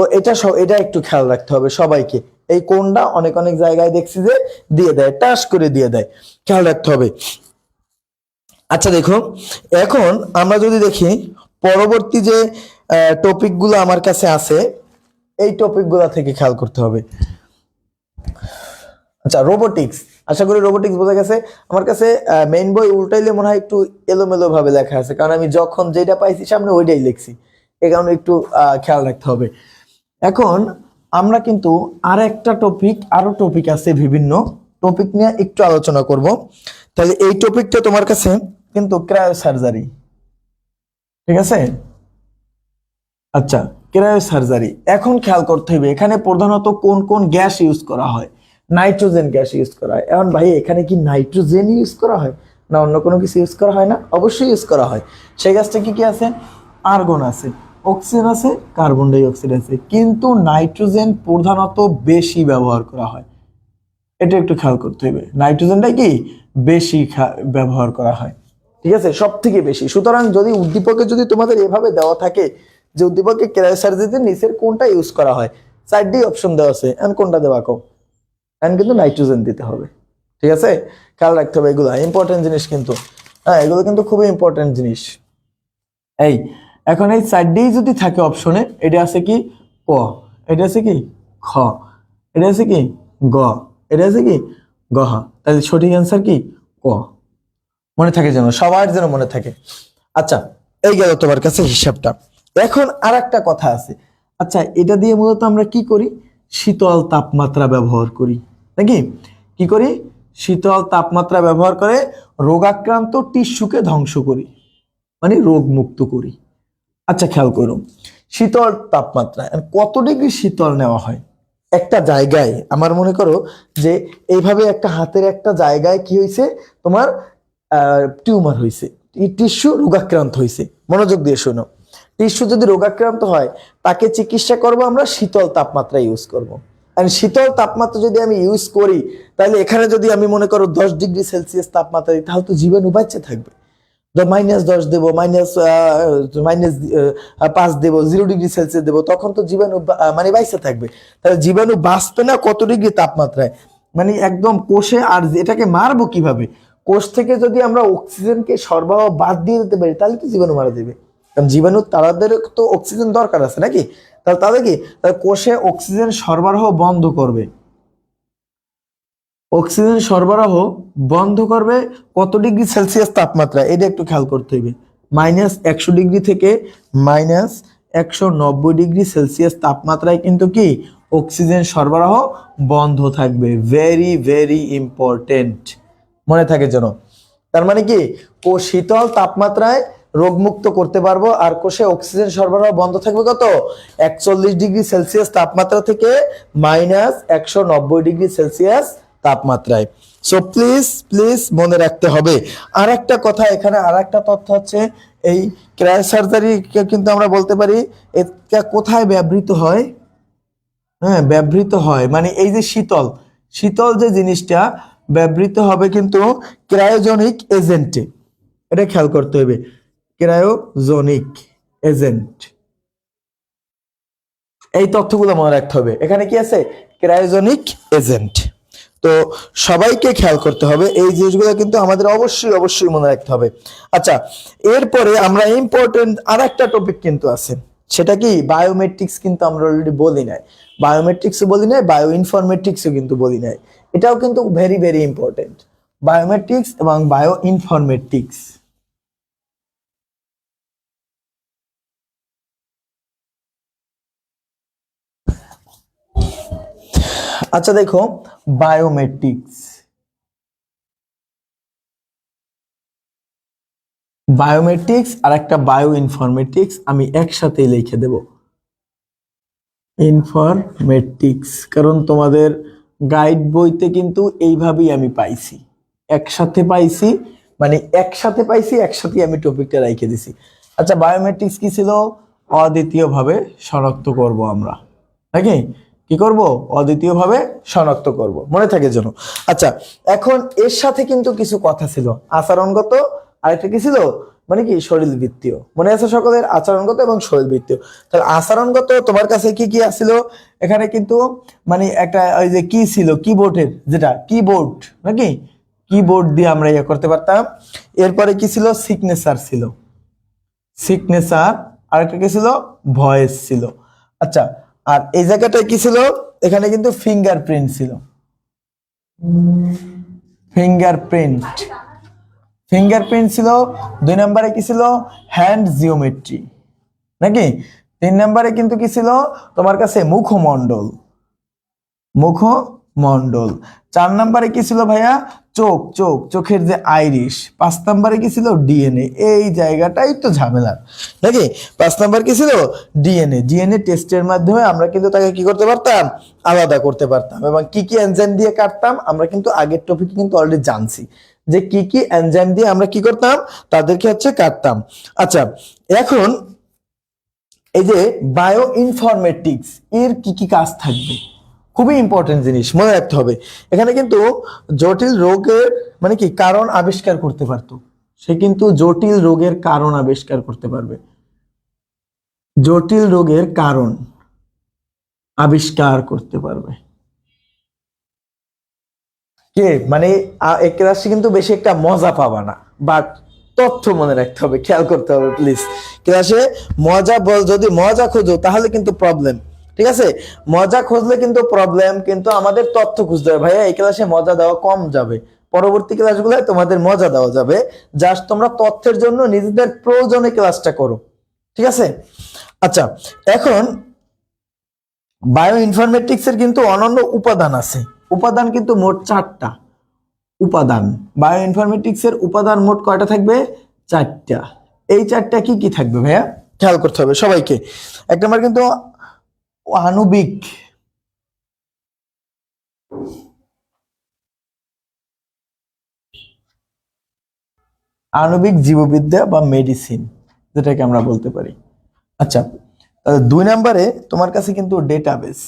এটা একটু খেয়াল রাখতে হবে সবাইকে। এই কোণটা অনেক অনেক জায়গায় দেখছি যে দিয়ে দেয়, টাচ করে দিয়ে দেয়, খেয়াল রাখতে হবে। আচ্ছা দেখো, এখন আমরা যদি দেখি পরবর্তী যে টপিকগুলো আমার কাছে আছে, এই টপিকগুলো থেকে খেয়াল করতে হবে। আচ্ছা, রোবোটিক্স, আশা করি রোবোটিক্স বোঝা গেছে। আমার কাছে মেইন বই উল্টাইলে মনে হয় একটু এলোমেলো ভাবে লেখা আছে, কারণ আমি যখন যেটা পাইছি সামনে ওইটাই লিখছি, এই কারণে একটু খেয়াল রাখতে হবে। এখন আমরা কিন্তু আরো টপিক আছে, বিভিন্ন টপিক নিয়ে একটু আলোচনা করব। তাহলে এই টপিকটা তোমার কাছে কিন্তু ক্রায়োসার্জারি। ঠিক আছে, আচ্ছা ক্রায়োসার্জারি। এখন খেয়াল করতে হবে এখানে প্রধানত কোন কোন গ্যাস ইউজ করা হয়। নাইট্রোজেন গ্যাস ইউজ করা হয়। এখন ভাই এখানে কি নাইট্রোজেন ইউজ করা হয় না অন্য কোনো কিছু ইউজ করা হয়? না, অবশ্যই ইউজ করা হয়। সেই গ্যাসটা কি কি আছে? আর্গন আছে, অক্সিজেন আছে, কার্বন ডাই অক্সাইড আছে, কিন্তু নাইট্রোজেন প্রধানত বেশি ব্যবহার করা হয়। এটা একটু খেয়াল করতে হবে, নাইট্রোজেনটাই কি বেশি ব্যবহার করা হয়। ঠিক আছে, সব থেকে বেশি। সুতরাং যদি উদ্দীপকে যদি তোমাদের এভাবে দেওয়া থাকে যে উদ্দীপকে ক্রায়োসার্জারিতে নিচের কোনটা ইউজ করা হয়, চারটি অপশন দেওয়া আছে, এখন কোনটা দেবা কও? এখন কিন্তু নাইট্রোজেন দিতে হবে, ঠিক আছে? খেয়াল রাখতে হবে, এগুলো ইম্পর্টেন্ট জিনিস কিন্তু, হ্যাঁ এগুলো কিন্তু খুবই ইম্পর্টেন্ট জিনিস। এই এখন এই চারটি যদি থাকে অপশনে, এটা আছে কি ক, এটা আছে কি খ, এটা আছে কি গ, এটা আছে কি গ, তাহলে সঠিক অ্যান্সার কি ক। মনে থাকে যেন, সবার যেন মনে থাকে। আচ্ছা, এই গেল তোমার কাছে হিসাবটা। এখন আর একটা কথা আছে, আচ্ছা এটা দিয়ে মূলত আমরা কি করি? শীতল তাপমাত্রা ব্যবহার করি, নাকি? কি করি? শীতল তাপমাত্রা ব্যবহার করে রোগাক্রান্ত টিস্যুকে ধ্বংস করি, মানে রোগ মুক্ত করি। আচ্ছা খেয়াল করুন, শীতল তাপমাত্রা কত ডিগ্রি শীতল নেওয়া হয় একটা জায়গায়? আমার মনে করো যে এইভাবে একটা হাতের একটা জায়গায় কি হয়েছে, তোমার টিউমার হয়েছে, টিস্যু রোগাক্রান্ত হয়েছে। মনোযোগ দিয়ে শোনো, টিস্যু যদি রোগাক্রান্ত হয় তাকে চিকিৎসা করব আমরা শীতল তাপমাত্রা ইউজ করব। আর শীতল তাপমাত্রা যদি আমি ইউজ করি, তাহলে এখানে যদি আমি মনে করো 10 ডিগ্রি সেলসিয়াস তাপমাত্রা দিই, তাহলে তো জীবাণু বাঁচতে থাকবে। -10 দেবো, -5 দেবো, 0 ডিগ্রি সেলসিয়াস দেবো, তখন তো জীবাণু মানে বাইসে থাকবে। তাহলে জীবাণু বাঁচবে না কত ডিগ্রি তাপমাত্রায়? মানে একদম কোষে। আর এটাকে মারবো কিভাবে? কোষ থেকে যদি আমরা অক্সিজেনকে সরবরাহ বাদ দিয়ে দিতে পারি, তাহলে তো জীবাণু মারা যাবে। কারণ জীবাণু, তাদের তো অক্সিজেন দরকার আছে নাকি? তাহলে তাদের কি, তাহলে কোষে অক্সিজেন সরবরাহ বন্ধ করবে। অক্সিজেন সরবরাহ বন্ধ করবে কত ডিগ্রি সেলসিয়াস তাপমাত্রা? এটা একটু খেয়াল করতে হবে। -100 ডিগ্রি থেকে -190 ডিগ্রি সেলসিয়াস তাপমাত্রায় কিন্তু কি অক্সিজেন সরবরাহ বন্ধ থাকবে। ভেরি ভেরি ইম্পর্টেন্ট, মনে থাকে যেন। তার মানে কি, ও শীতল তাপমাত্রায় রোগমুক্ত করতে পারবো, আর কোষে অক্সিজেন সরবরাহ বন্ধ থাকবে কত? 41 ডিগ্রি সেলসিয়াস তাপমাত্রা থেকে -190 ডিগ্রি সেলসিয়াস তাপমাত্রায়। সো প্লিজ প্লিজ মনে রাখতে হবে। আর একটা কথা এখানে, আর একটা তথ্য হচ্ছে, এই ক্রায়োসার্জারি কিন্তু আমরা বলতে পারি এটা কোথায় ব্যবহৃত হয়? হ্যাঁ ব্যবহৃত হয়, মানে এই যে শীতল, শীতল যে জিনিসটা ব্যবহৃত হবে কিন্তু ক্রায়োজনিক এজেন্টে। এটা খেয়াল করতে হবে, ক্রায়োজনিক এজেন্ট। এই তথ্যগুলো মনে রাখতে হবে। এখানে কি আছে? Cryogenic agent. তো সবাইকে খেয়াল করতে হবে, এই জিনিসগুলো কিন্তু আমাদের অবশ্যই অবশ্যই মনে রাখতে হবে। আচ্ছা, এরপরে আমরা ইম্পর্টেন্ট আর একটা টপিক কিন্তু আছে, সেটা কি বায়োমেট্রিক্স। কিন্তু আমরা অলরেডি বলি নাই, বায়োমেট্রিক্সও বলি নাই, বায়ো ইনফরমেটিক্সও কিন্তু বলি নাই। এটাও কিন্তু ভেরি ভেরি ইম্পর্টেন্ট, বায়োমেট্রিক্স এবং বায়ো ইনফরমেটিক্স। আচ্ছা দেখো, বায়োমেট্রিক্স, বায়োমেট্রিক্স আর একটা বায়ো ইনফরমেটিক্স আমি একসাথেই লিখে দেব, ইনফরমেটিক্স। কারণ তোমাদের গাইড বইতে কিন্তু এইভাবেই আমি পাইছি, একসাথে পাইছি, মানে একসাথে পাইছি, একসাথে আমি টপিকটা রেখে দিছি। আচ্ছা, বায়োমেট্রিক্স কি ছিল? অদ্বিতীয়ভাবে শনাক্ত করব আমরা, নাকি? কি করব? অদ্বিতীয়ভাবে শনাক্ত করব, মনে থাকে যেন। আচ্ছা, এখন এর সাথে কিন্তু কিছু কথা ছিল, আচরণগত, আরেকটা কি ছিল, মানে কি শরীরবৃত্তীয়। মনে আছে সকলের? আচরণগত এবং শরীরবৃত্তীয়। তাহলে আচরণগত তোমার কাছে কি কি ছিল? এখানে কিন্তু মানে একটা ওই যে কি ছিল, কিবোর্ডের যেটা কিবোর্ড, নাকি? কিবোর্ড দিয়ে আমরা ইয়ে করতে পারতাম। এরপরে কি ছিল? সিগনেচার ছিল, সিগনেচার। আরেকটা কি ছিল? ভয়েস ছিল। আচ্ছা, আর এই জায়গাটায় কি ছিল? এখানে কিন্তু ফিঙ্গারপ্রিন্ট ছিল, ফিঙ্গারপ্রিন্ট, ফিঙ্গারপ্রিন্ট ছিল। 2 নম্বরে কি ছিল? হ্যান্ড জিওমেট্রি, নাকি? 3 নম্বরে কিন্তু কি ছিল তোমার কাছে? মুখমণ্ডল, মুখমণ্ডল। 4 নম্বরে কি ছিল ভাইয়া? চোখ, চোখ, চোখের যে আইরিশ। 5 নম্বরে কি ছিল? ডিএনএ। এই জায়গাটাই তো ঝামেলা, নাকি? 5 নম্বর কি ছিল? ডিএনএ। ডিএনএ টেস্টের মাধ্যমে আমরা কিন্তু তাকে কি করতে পারতাম? আলাদা করতে পারতাম। এবং কি কি এনজাইম দিয়ে কাটতাম আমরা কিন্তু আগের টপিকে কিন্তু অলরেডি জানছি, যে কি কি এনজাইম দিয়ে আমরা কি করতাম, তাদেরকে হচ্ছে কাটতাম। আচ্ছা, এখন এই যে বায়ো ইনফরমেটিক্স, এর কি কি কাজ থাকবে? খুবই ইম্পর্টেন্ট জিনিস, মনে রাখতে হবে। এখানে কিন্তু জটিল রোগের মানে কি কারণ আবিষ্কার করতে পারতো, সে কিন্তু জটিল রোগের কারণ আবিষ্কার করতে পারবে, জটিল রোগের কারণ। আবিষ্কার করতে পারবে। কে মানে এই ক্লাসে কিন্তু বেশি একটা মজা পাবা না, বাট তথ্য মনে রাখতে হবে, খেয়াল করতে হবে প্লিজ। ক্লাসে মজা যদি মজা খোঁজো তাহলে কিন্তু প্রবলেম, ঠিক আছে? মজা খুঁজলে কিন্তু প্রবলেম, কিন্তু আমাদের তথ্য খুঁজতে হবে। ভাইয়া এই ক্লাসে মজা দেওয়া কম যাবে, পরবর্তী ক্লাসগুলোয় তোমাদের মজা দেওয়া যাবে। জাস্ট তোমরা তথ্যের জন্য নিজেদের প্রয়োজনে ক্লাসটা করো, ঠিক আছে? আচ্ছা, এখন বায়ো ইনফরমেটিক্স এর কিন্তু অনন্য উপাদান আছে। উপাদান কিন্তু মোট 4টা উপাদান। বায়ো ইনফরমেটিক্স এর উপাদান মোট কয়টা থাকবে? 4টা। এই 4টা কি কি থাকবে ভাইয়া? খেয়াল করতে হবে সবাইকে। এক নম্বর কিন্তু আণবিক আণবিক জীববিদ্যা বা মেডিসিন, যেটাকে আমরা বলতে পারি। আচ্ছা, 2 নম্বরে তোমার কাছে কিন্তু ডেটাবেস।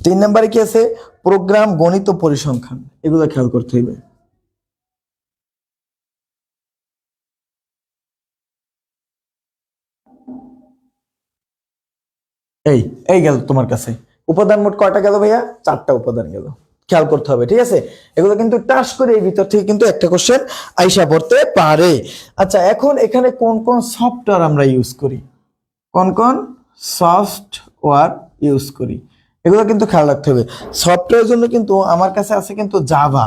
3 নম্বরে কি আছে? প্রোগ্রাম, গণিত, পরিসংখ্যান। এগুলো খেয়াল করতে হবে। এই এই গেল তোমার কাছে উপাদান মোট কয়টা গেল ভাইয়া? 4টা উপাদান গেল, খেয়াল করতে হবে, ঠিক আছে? এগুলো কিন্তু টাচ করে এই ভিতর থেকে কিন্তু একটা কোশ্চেন আইসা পড়তে পারে। আচ্ছা, এখন এখানে কোন কোন সফটওয়্যার আমরা ইউজ করি, কোন কোন সফটওয়্যার ইউজ করি, এগুলো কিন্তু খেয়াল রাখতে হবে। সফটওয়্যারের জন্য কিন্তু আমার কাছে আছে কিন্তু জাভা।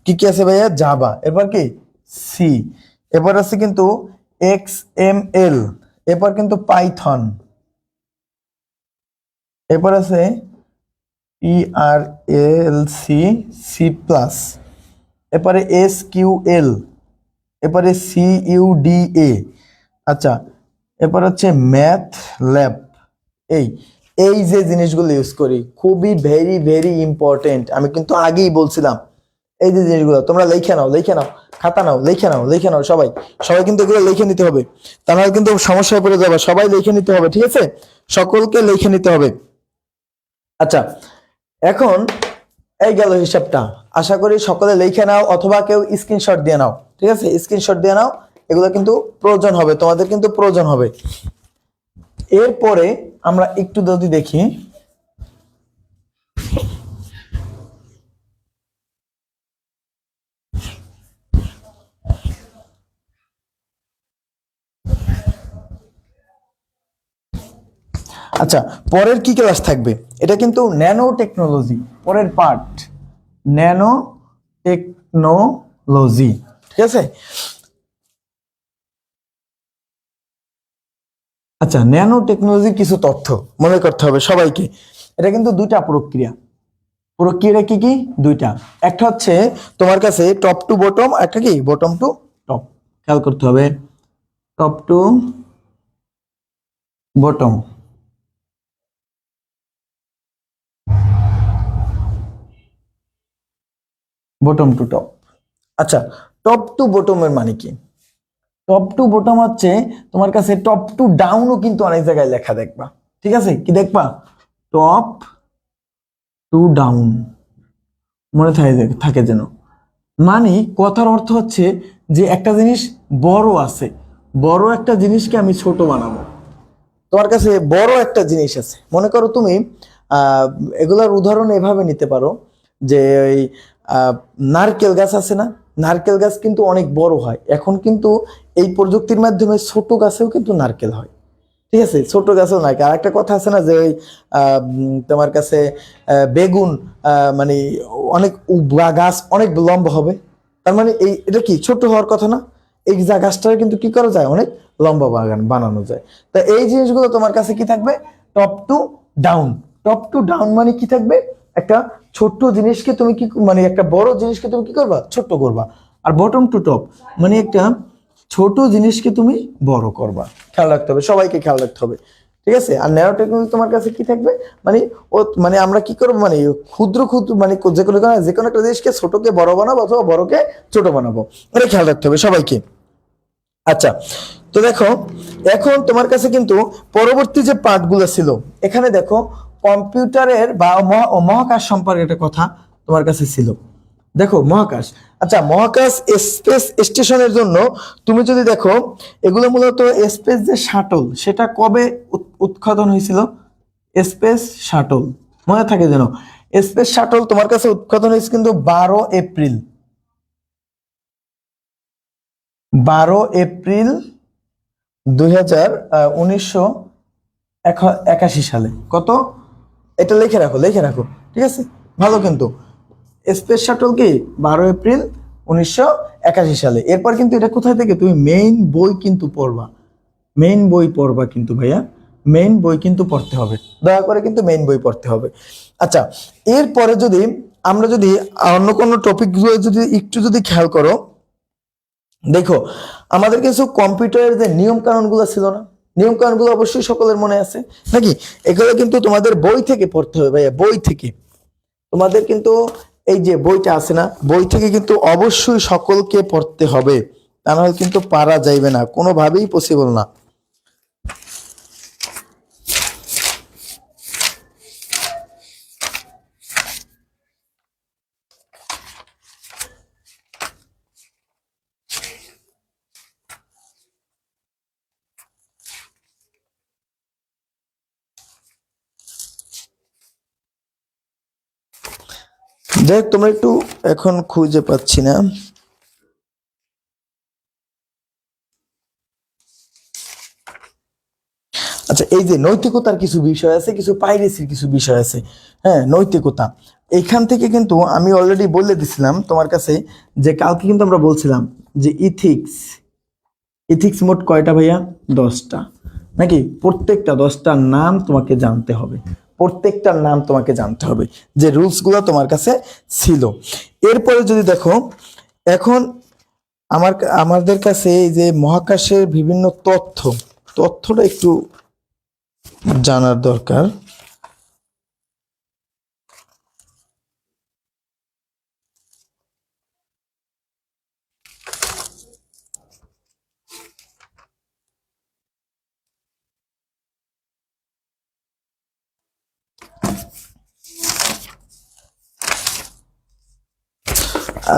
কি কি আছে ভাইয়া? জাভা, এরপর কি সি, এরপর আছে কিন্তু XML, এরপর কিন্তু পাইথন, এরপর আছে PRLC, C+, এরপরে SQL, এরপরে CUDA। আচ্ছা, এরপর হচ্ছে ম্যাথ ল্যাব। এই এই যে জিনিসগুলো ইউজ করি খুবই ভেরি ভেরি ইম্পর্টেন্ট। আমি কিন্তু আগেই বলছিলাম এই যে জিনিসগুলো তোমরা লিখে নাও, লিখে নাও, খাতা নাও, লিখে নাও, লিখে নাও। সবাই সবাই কিন্তু এগুলো লিখে নিতে হবে, তাহলে কিন্তু সমস্যায় পড়ে যাবে। সবাই লিখে নিতে হবে, ঠিক আছে? সকলকে লিখে নিতে হবে। আচ্ছা, এখন এই গেল হিসাবটা। আশা করি সকলে লিখে নাও, অথবা কেউ স্ক্রিনশট দিয়ে নাও, ঠিক আছে? স্ক্রিনশট দিয়ে নাও, এগুলো কিন্তু প্রয়োজন হবে, তোমাদের কিন্তু প্রয়োজন হবে। এরপরে আমরা একটু যদি দেখি, আচ্ছা পরের কি ক্লাস থাকবে? এটা কিন্তু ন্যানো টেকনোলজি, পরের পার্ট ন্যানো টেকনোলজি, ঠিক আছে? আচ্ছা, ন্যানো টেকনোলজির কিছু তথ্য মনে করতে হবে সবাইকে। এটা কিন্তু 2টা প্রক্রিয়া। প্রক্রিয়াটা কি কি? 2টা। একটা হচ্ছে তোমার কাছে টপ টু বটম, একটা কি বটম টু টপ। খেয়াল করতে হবে, top to bottom. Bottom to top. আচ্ছা, টপ টু বটমের মানে কি? টপ টু বটম হচ্ছে তোমার কাছে টপ টু ডাউনও কিন্তু অনেক জায়গায় লেখা দেখবা, ঠিক আছে? কি দেখবা? টপ টু ডাউন, মনে থাকে যেন। মানে কথার অর্থ হচ্ছে যে একটা জিনিস বড় আছে, বড় একটা জিনিসকে আমি ছোট বানাবো। তোমার কাছে বড় একটা জিনিস আছে, মনে করো তুমি এগুলার উদাহরণ এভাবে নিতে পারো যে ওই নারকেল গাছ আছে না? নারকেল গাছ কিন্তু অনেক বড় হয়। এখন কিন্তু এই প্রযুক্তির মাধ্যমে ছোট গাছেও কিন্তু নারকেল হয়, ঠিক আছে? ছোট গাছেও নারকেল। আর একটা কথা আছে না যে ওই তোমার কাছে বেগুন মানে অনেক গাছ অনেক লম্বা হবে, তার মানে এটা কি ছোট হওয়ার কথা না? এই গাছটা কিন্তু কি করা যায়? অনেক লম্বা বাগান বানানো যায়। তা এই জিনিসগুলো তোমার কাছে কি থাকবে? Top to down. Top to down মানে কি থাকবে? একটা ছোট্ট জিনিসকে তুমি কি মানে একটা বড় জিনিসকে তুমি কি করবা? ছোট করবা। আর বটম টু টপ মানে একটা ছোট জিনিসকে তুমি বড় করবা। খেয়াল রাখতে হবে, সবাইকে খেয়াল রাখতে হবে, ঠিক আছে? আর ন্যারো টেকনোলজি তোমার কাছে কি থাকবে? মানে ও মানে আমরা কি করবো, মানে ক্ষুদ্র ক্ষুদ্র মানে যে কোনো একটা জিনিসকে ছোটকে বড় বানাবো অথবা বড়কে ছোট বানাবো, এটা খেয়াল রাখতে হবে সবাইকে। আচ্ছা, তো দেখো এখন তোমার কাছে কিন্তু পরবর্তী যে পার্টগুলো ছিল, এখানে দেখো কম্পিউটারের বা মহাকাশ সম্পর্কে একটা কথা তোমার কাছে ছিল। দেখো মহাকাশ, আচ্ছা মহাকাশ স্পেস স্টেশনের জন্য তুমি যদি দেখো, এগুলো মূলত স্পেস যে শাটল সেটা কবে উৎক্ষেপণ হয়েছিল? স্পেস শাটল মনে থাকে যেন, স্পেস শাটল তোমার কাছে উৎক্ষেপণ হয়েছে কিন্তু 12 এপ্রিল, 12 এপ্রিল 1981 সালে। কত? এটা লিখে রাখো, লিখে রাখো, ঠিক আছে, ভালো কিন্তু। স্পেস শাটল কি 12 এপ্রিল 1981 সালে। এরপর কিন্তু এটা কোথায় থেকে তুমি মেইন বই কিন্তু পড়বা, মেইন বই পড়বা কিন্তু ভাইয়া, মেইন বই কিন্তু পড়তে হবে, দয়া করে কিন্তু মেইন বই পড়তে হবে। আচ্ছা, এরপরে যদি আমরা যদি অন্য কোনো টপিকগুলো যদি একটু যদি খেয়াল করো, দেখো আমাদের কিছু কম্পিউটারের যে নিয়ম কানুনগুলো ছিল না, নিয়ম কানুনগুলো অবশ্যই সকলের মনে আছে নাকি? এগুলো কিন্তু তোমাদের বই থেকে পড়তে হবে ভাইয়া, বই থেকে। তোমাদের কিন্তু এই যে বইটা আছে না, বই থেকে কিন্তু অবশ্যই সকলকে পড়তে হবে, তা নাহলে কিন্তু পারা যাইবে না, কোনোভাবেই পসিবল না। যাই হোক, তোমরা একটু এখন খুঁজে পাচ্ছি না। আচ্ছা, এই যে নৈতিকতার কিছু বিষয় আছে, কিছু পাইরেসির কিছু বিষয় আছে। হ্যাঁ, নৈতিকতা এখান থেকে কিন্তু আমি অলরেডি বলে দিছিলাম তোমার কাছে, যে কালকে কিন্তু আমরা বলছিলাম যে ইথিক্স, ইথিক্স মোট কয়টা ভাইয়া? 10টা, নাকি? প্রত্যেকটা 10টার নাম তোমাকে জানতে হবে, প্রত্যেকটার নাম তোমাকে জানতে হবে, যে রুলসগুলো তোমার কাছে ছিল। এরপরে যদি দেখো, এখন আমাদের কাছে এই যে মহাকাশের বিভিন্ন তথ্যটা একটু জানার দরকার।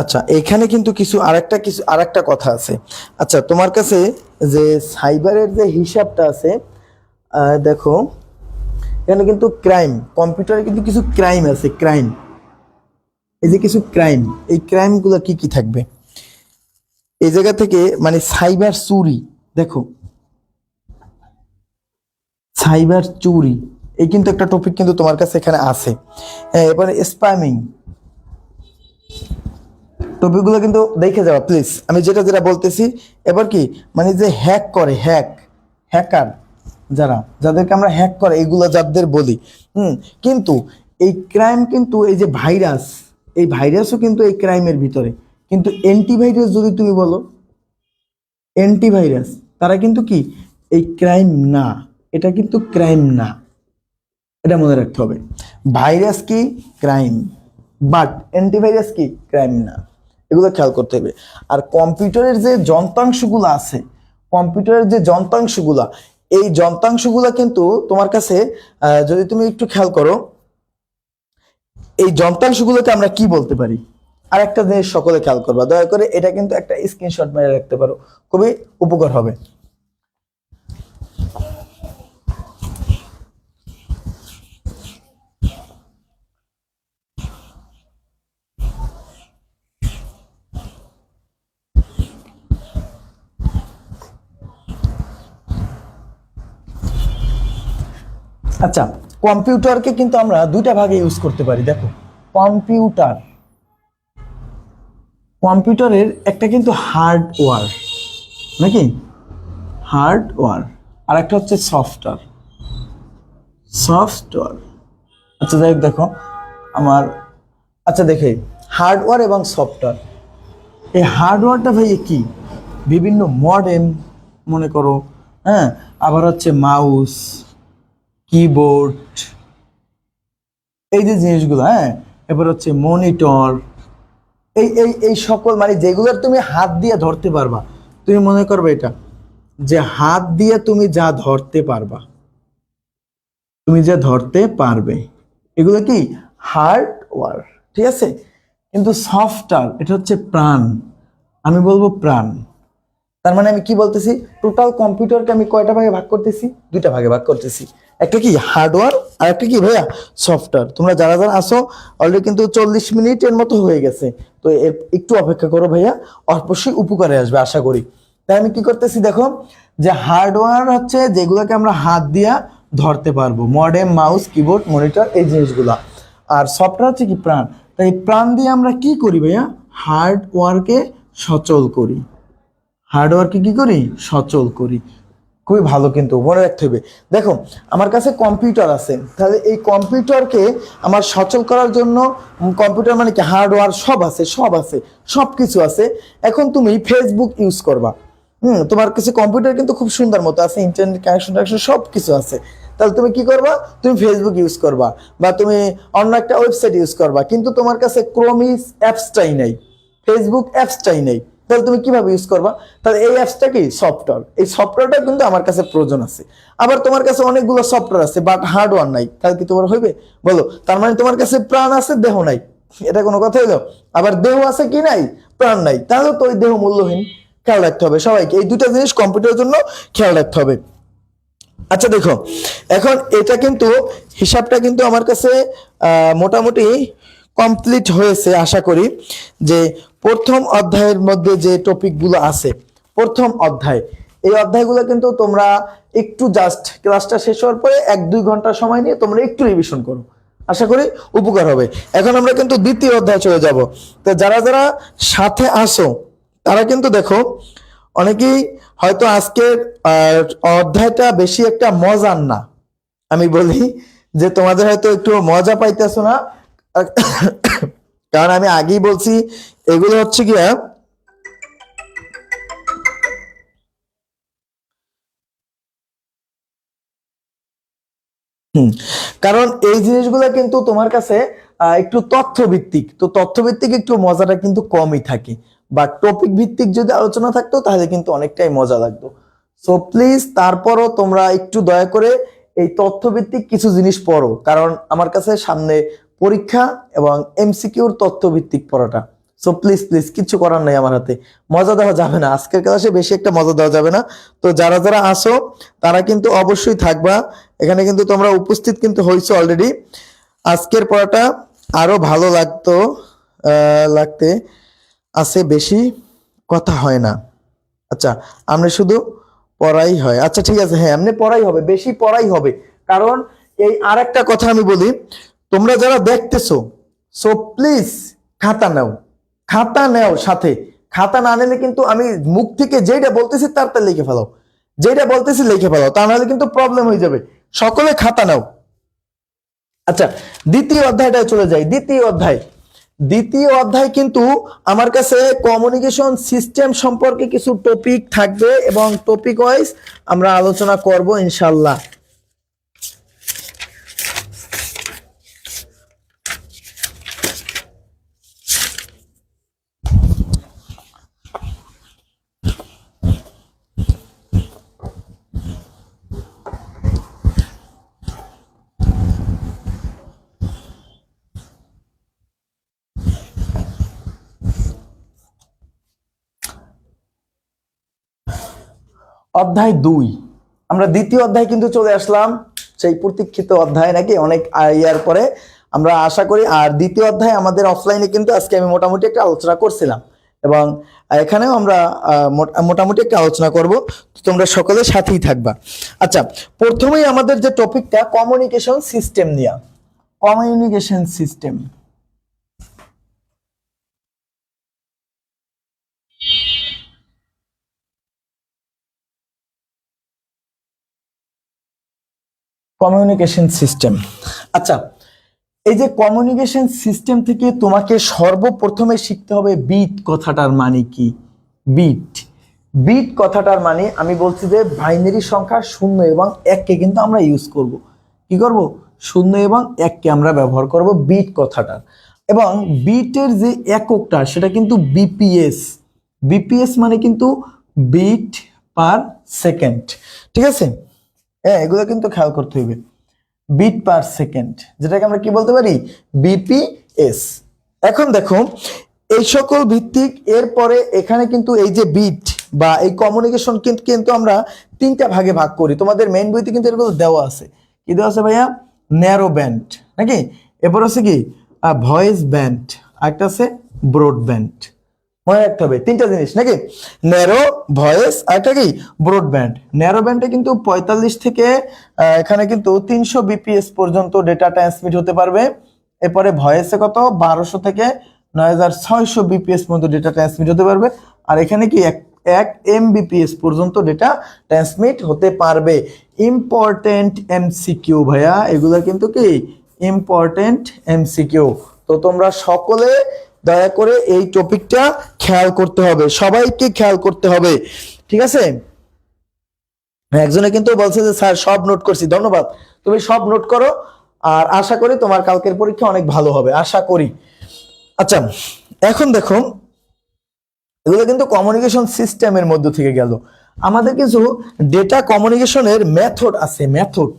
আচ্ছা, এখানে কিন্তু আরেকটা কথা আছে। আচ্ছা, তোমার কাছে যে সাইবারের যে হিসাবটা আছে, দেখো এখানে কিন্তু ক্রাইম, কম্পিউটারে কিন্তু কিছু ক্রাইম আছে, ক্রাইম, এই যে কিছু ক্রাইম, এই ক্রাইমগুলো কি কি থাকবে এই জায়গা থেকে, মানে সাইবার চুরি, দেখো সাইবার চুরি, এই কিন্তু একটা টপিক কিন্তু তোমার কাছে এখানে আছে। এবারে স্প্যামিং, টপিকগুলো কিন্তু দেখে যাওয়া প্লিজ, আমি যেটা যেটা বলতেছি। এবার কি, মানে যে হ্যাক করে, হ্যাকার যাদেরকে আমরা হ্যাক করে, এগুলো যাদের বলি। কিন্তু এই ক্রাইম কিন্তু, এই যে ভাইরাস, এই ভাইরাসও কিন্তু এই ক্রাইমের ভিতরে। কিন্তু অ্যান্টিভাইরাস যদি তুমি বলো, অ্যান্টিভাইরাস তারা কিন্তু কি, এই ক্রাইম না, এটা কিন্তু ক্রাইম না, এটা মনে রাখতে হবে। ভাইরাস কি ক্রাইম, বাট অ্যান্টিভাইরাস কি ক্রাইম না, এগুলো খেয়াল করতে হবে। আর কম্পিউটারের যে যন্ত্রাংশগুলো আছে, কম্পিউটারের যে যন্ত্রাংশগুলা, এই যন্ত্রাংশগুলা কিন্তু তোমার কাছে, যদি তুমি একটু খেয়াল করো, এই যন্ত্রাংশগুলোকে আমরা কি বলতে পারি? আর একটা জিনিস সকলে খেয়াল করবা, দয়া করে এটা কিন্তু একটা স্ক্রিনশট মেরে রাখতে পারো, খুবই উপকার হবে। আচ্ছা, কম্পিউটারকে কিন্তু আমরা দুইটা ভাগে ইউজ করতে পারি। দেখো, কম্পিউটারের একটা কিন্তু হার্ডওয়্যার, নাকি? হার্ডওয়্যার, আর একটা হচ্ছে সফটওয়্যার। আচ্ছা, যাই হোক, দেখো আমার, আচ্ছা দেখে, হার্ডওয়্যার এবং সফটওয়্যার, এই হার্ডওয়্যারটা ভাই কি, বিভিন্ন মডেম মনে করো, হ্যাঁ, আবার হচ্ছে মাউস, কিবোর্ড, এই যে জিনিসগুলো, হ্যাঁ, এবার হচ্ছে মনিটর, এই সকল, মানে যেগুলোর তুমি হাত দিয়ে ধরতে পারবা, তুমি মনে করবে এটা, যে হাত দিয়ে তুমি যা ধরতে পারবা, তুমি যা ধরতে পারবে, এগুলো কি হার্ডওয়্যার, ঠিক আছে? কিন্তু সফটওয়্যার এটা হচ্ছে প্রাণ, আমি বলবো প্রাণ। তার মানে আমি কি বলতেছি, টোটাল কম্পিউটারকে আমি কয়টা ভাগে ভাগ করতেছি, দুইটা ভাগে ভাগ করতেছি, একটা কি হার্ডওয়্যার আর একটা কি ভাইয়া সফটওয়্যার। তোমরা যারা যারা আসো অলরেডি কিন্তু 40 মিনিটের মতো হয়ে গেছে, তো একটু অপেক্ষা করো ভাইয়া, অবশ্যই উপকারে আসবে আশা করি। তাই আমি কি করতেছি দেখো, যে হার্ডওয়্যার হচ্ছে যেগুলোকে আমরা হাত দিয়া ধরতে পারবো, মডেম, মাউস, কিবোর্ড, মনিটর, এই জিনিসগুলা। আর সফটওয়্যার হচ্ছে কি প্রাণ। তাই প্রাণ দিয়ে আমরা কি করি ভাইয়া, হার্ডওয়্যারকে সচল করি, হার্ডওয়্যারকে কি করি, সচল করি। খুবই ভালো, কিন্তু মনে রাখতে হবে। দেখো আমার কাছে কম্পিউটার আছে, তাহলে এই কম্পিউটারকে আমার সচল করার জন্য, কম্পিউটার মানে কি হার্ডওয়্যার সব আছে, সব আছে, সব কিছু আছে। এখন তুমি ফেসবুক ইউজ করবা, তোমার কাছে কম্পিউটার কিন্তু খুব সুন্দর মতো আছে, ইন্টারনেট কানেকশন টানেকশন সব কিছু আছে। তাহলে তুমি কি করবা, তুমি ফেসবুক ইউজ করবা বা তুমি অন্য একটা ওয়েবসাইট ইউজ করবা, কিন্তু তোমার কাছে ক্রোমিস অ্যাপসটাই নাই, ফেসবুক অ্যাপসটাই নেই, তাহলে তুমি কিভাবে ইউজ করবা? তাহলে এই অ্যাপসটা কি সফটওয়্যার, এই সফটওয়্যারটা কিন্তু আমার কাছে প্রয়োজন আছে। আবার তোমার কাছে অনেকগুলো সফটওয়্যার আছে বাট হার্ডওয়্যার নাই, তাহলে কি তোমার হইবে বলো? তার মানে তোমার কাছে প্রাণ আছে, দেহ নাই, এটা কোনো কথা হইলো? আবার দেহ আছে কি নাই, প্রাণ নাই, তাহলে তো ওই দেহ মূল্যহীন। খেয়াল রাখতে হবে সবাইকে, এই দুটা জিনিস কম্পিউটারের জন্য খেয়াল রাখতে হবে। আচ্ছা দেখো, এখন এটা কিন্তু হিসাবটা কিন্তু আমার কাছে মোটামুটি কমপ্লিট হয়েছে আশা করি। যে প্রথম অধ্যায়ের মধ্যে যে টপিকগুলো আছে, প্রথম অধ্যায়, এই অধ্যায়গুলো কিন্তু তোমরা একটু জাস্ট ক্লাসটা শেষ হওয়ার পরে 1-2 ঘন্টা সময় নিয়ে তোমরা একটু রিভিশন করো, আশা করি উপকার হবে। এখন আমরা কিন্তু দ্বিতীয় অধ্যায়ে চলে যাব। তো যারা যারা সাথে আসো তারা কিন্তু দেখো, অনেকেই হয়তো আজকের অধ্যায়টা বেশি একটা মজার না, আমি বলি যে তোমাদের হয়তো একটু মজা পাইতেছো না, কারণ আমি আগেই বলছি এগুলো হচ্ছে গিয়া কারণ এই জিনিসগুলো কিন্তু তোমার কাছে একটু তথ্য ভিত্তিক, তো তথ্য ভিত্তিক একটু মজাটা কিন্তু কমই থাকে, বা টপিক ভিত্তিক যদি আলোচনা থাকতো তাহলে কিন্তু অনেকটাই মজা লাগতো। সো প্লিজ তারপরও তোমরা একটু দয়া করে এই তথ্য ভিত্তিক কিছু জিনিস পড়ো, কারণ আমার কাছে সামনে পরীক্ষা এবং এমসিকিউর তথ্য ভিত্তিক পড়াটা। সো প্লিজ প্লিজ, কিছু করার নাই আমার হাতে, মজা দেওয়া যাবে না, আজকের ক্লাসে বেশি একটা মজা দেওয়া যাবে না। তো যারা যারা আসো তারা কিন্তু অবশ্যই থাকবা, এখানে কিন্তু তোমরা উপস্থিত কিন্তু হয়েছো অলরেডি। আজকের পড়াটা আরো ভালো লাগতো, লাগতে আছে, বেশি কথা হয় না। আচ্ছা, আমরা শুধু পড়াই হয়, আচ্ছা ঠিক আছে, হ্যাঁ এমনি পড়াই হবে, বেশি পড়াই হবে। কারণ এই আর একটা কথা আমি বলি, তোমরা যারা দেখতেছো, সো প্লিজ খাতা নাও, খাতা নাও সাথে, খাতা না নিলে কিন্তু আমি মুখ থেকে যেটা বলতেছি তার লিখে ফেলাও, যেটা বলতেছি লিখে ফেলাও, তা নাহলে কিন্তু প্রবলেম হয়ে যাবে। সকলে খাতা নাও। আচ্ছা, দ্বিতীয় অধ্যায়টায় চলে যাই। দ্বিতীয় অধ্যায় কিন্তু আমার কাছে কমিউনিকেশন সিস্টেম সম্পর্কে কিছু টপিক থাকবে এবং টপিক ওয়াইজ আমরা আলোচনা করব ইনশাল্লাহ। অধ্যায় 2, আমরা দ্বিতীয় অধ্যায় কিন্তু চলে আসলাম, সেই প্রতীক্ষিত অধ্যায় নাকি অনেক ইয়ার পরে আমরা আশা করি। আর দ্বিতীয় অধ্যায় আমাদের অফলাইনে কিন্তু আজকে আমি মোটামুটি একটা আলোচনা করছিলাম, এবং এখানেও আমরা মোটামুটি একটা আলোচনা করব, তোমরা সকলের সাথেই থাকবা। আচ্ছা, প্রথমেই আমাদের যে টপিকটা কমিউনিকেশন সিস্টেম নিয়ে, কমিউনিকেশন সিস্টেম। কমিউনিকেশন সিস্টেম, আচ্ছা, এই যে কমিউনিকেশন সিস্টেম থেকে তোমাকে সর্বপ্রথমে শিখতে হবে বিট কথাটার মানে কি। বিট, বিট কথাটার মানে আমি বলছি যে বাইনারি সংখ্যা 0 এবং 1কে কিন্তু আমরা ইউজ করব, কি করব, 0 এবং 1কে আমরা ব্যবহার করব বিট কথাটার। এবং বিটের যে এককটা সেটা কিন্তু বিপিএস, বিপিএস মানে কিন্তু বিট পার সেকেন্ড, ঠিক আছে? হ্যাঁ, এগুলো কিন্তু খেয়াল করতে হইবে, বিট পার সেকেন্ড, যেটাকে আমরা কি বলতে পারি, বিপিএস। এখন দেখো এই সকল ভিত্তিক, এরপরে এখানে কিন্তু এই যে বিট বা এই কমিউনিকেশন কিন্তু কিন্তু আমরা তিনটা ভাগে ভাগ করি। তোমাদের মেইন বইতে কিন্তু এগুলো দেওয়া আছে। কি দেওয়া আছে ভাইয়া? ন্যারো ব্যান্ড নাকি, এরপর আছে কি ভয়েস ব্যান্ড, আরেকটা আছে ব্রড ব্যান্ড। মনে রাখতে হবে তিনটা জিনিস নাকি, ন্যারো, ভয়েস, আরেকটা কি ব্রডব্যান্ড। ন্যারো ব্যান্ডে কিন্তু 45 থেকে এখানে কিন্তু 300 বিপিএস পর্যন্ত ডেটা ট্রান্সমিট হতে পারবে। এরপরে ভয়েসে কত 1200 থেকে 9600 বিপিএস পর্যন্ত ডেটা ট্রান্সমিট হতে পারবে। আর এখানে কি এক এমবিপিএস পর্যন্ত ডেটা ট্রান্সমিট হতে পারবে। ইম্পর্টেন্ট এমসিকিউ ভাইয়া, এগুলো কিন্তু কি ইম্পর্টেন্ট এমসিকিউ। তো তোমরা সকলে দয়া করে এই টপিকটা খেয়াল করতে হবে, সবাইকে খেয়াল করতে হবে, ঠিক আছে? একজনে কিন্তু বলছে যে স্যার সব নোট করছি, ধন্যবাদ, তুমি সব নোট করো। আর আশা করি তোমার কালকের পরীক্ষা অনেক ভালো হবে, আশা করি। আচ্ছা, এখন দেখো এগুলো কিন্তু কমিউনিকেশন সিস্টেমের মধ্য থেকে গেল। আমাদের কিছু ডেটা কমিউনিকেশনের মেথড আছে, মেথড।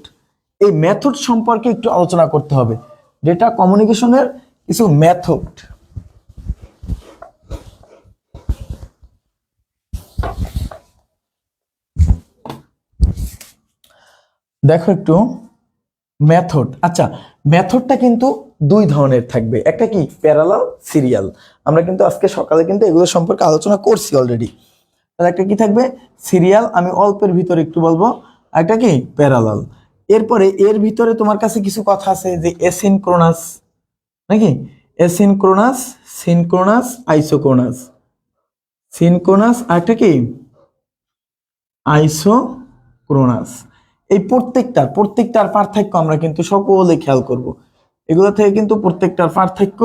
এই মেথড সম্পর্কে একটু আলোচনা করতে হবে। ডেটা কমিউনিকেশনের কিছু মেথড। দেখো একটু মেথড। আচ্ছা, মেথডটা কিন্তু দুই ধরনের থাকবে, একটা কি প্যারালাল, সিরিয়াল। আমরা কিন্তু আজকে সকালে কিন্তু এগুলো সম্পর্কে আলোচনা করছি অলরেডি। তাহলে একটা কি থাকবে সিরিয়াল, আমি অল্পের ভিতরে একটু বলবো, একটা কি প্যারালাল। এরপরে এর ভিতরে তোমার কাছে কিছু কথা আছে যে এসিনক্রোনাস নাকি, এসিনক্রোনাস, সিনক্রোনাস, আইসোক্রোনাস। সিনক্রোনাস আরেকটা কি আইসোক্রোনাস। এই প্রত্যেকটার পার্থক্য আমরা কিন্তু সকলে খেয়াল করব। এগুলো থেকে কিন্তু প্রত্যেকটার পার্থক্য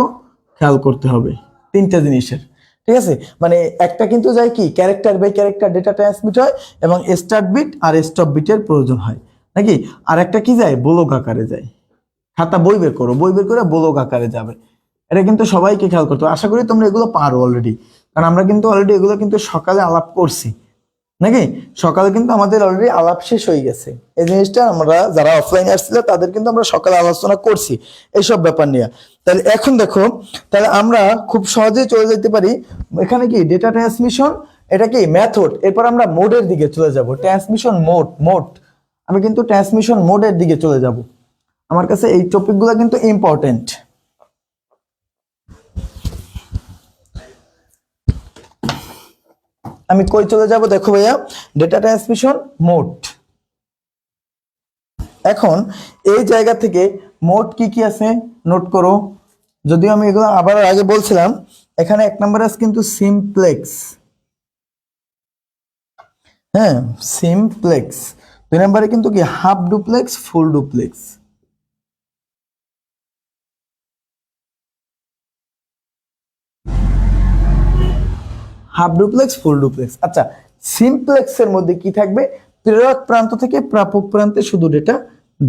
খেয়াল করতে হবে তিনটা জিনিসের, ঠিক আছে? মানে একটা কিন্তু যায় কি character by character data transmit হয় এবং স্টার্ট বিট আর স্টপ বিটের প্রয়োজন হয় নাকি। আর একটা কি যায় বলক আকারে যায়। খাতা বই বের করো, বই বের করে বলক আকারে যাবে। এটা কিন্তু সবাইকে খেয়াল করতে হবে। আশা করি তোমরা এগুলো পারো অলরেডি, কারণ আমরা কিন্তু অলরেডি এগুলো কিন্তু সকালে আলাপ করছি নাকি। সকালে কিন্তু আমাদের অলরেডি আলাপ শেষ হয়ে গেছে। এই জিনিসটা আমরা যারা অফলাইনে আসছিল তাদের কিন্তু আমরা সকালে আলোচনা করছি এইসব ব্যাপার নিয়ে। তাহলে এখন দেখো, তাহলে আমরা খুব সহজেই চলে যেতে পারি এখানে কি ডেটা ট্রান্সমিশন, এটা কি মেথড। এরপর আমরা মোডের দিকে চলে যাব, ট্রান্সমিশন মোড। আমি কিন্তু ট্রান্সমিশন মোডের দিকে চলে যাব। আমার কাছে এই টপিকগুলো কিন্তু ইম্পর্টেন্ট। আমি কই চলে যাব দেখো ভাইয়া, ডেটা ট্রান্সমিশন মোড। এখন এই জায়গা থেকে মোড কি কি আছে নোট করো। যদিও আমি এগুলো আবার আগে বলছিলাম, এখানে এক নম্বরে আছে কিন্তু সিমপ্লেক্স, হ্যাঁ সিমপ্লেক্স। দুই নম্বরে কিন্তু কি half duplex, full duplex. Half duplex, full duplex. আচ্ছা, সিমপ্লেক্সের মধ্যে কি থাকবে, প্রেরক প্রান্ত থেকে প্রাপক প্রান্তে শুধু ডেটা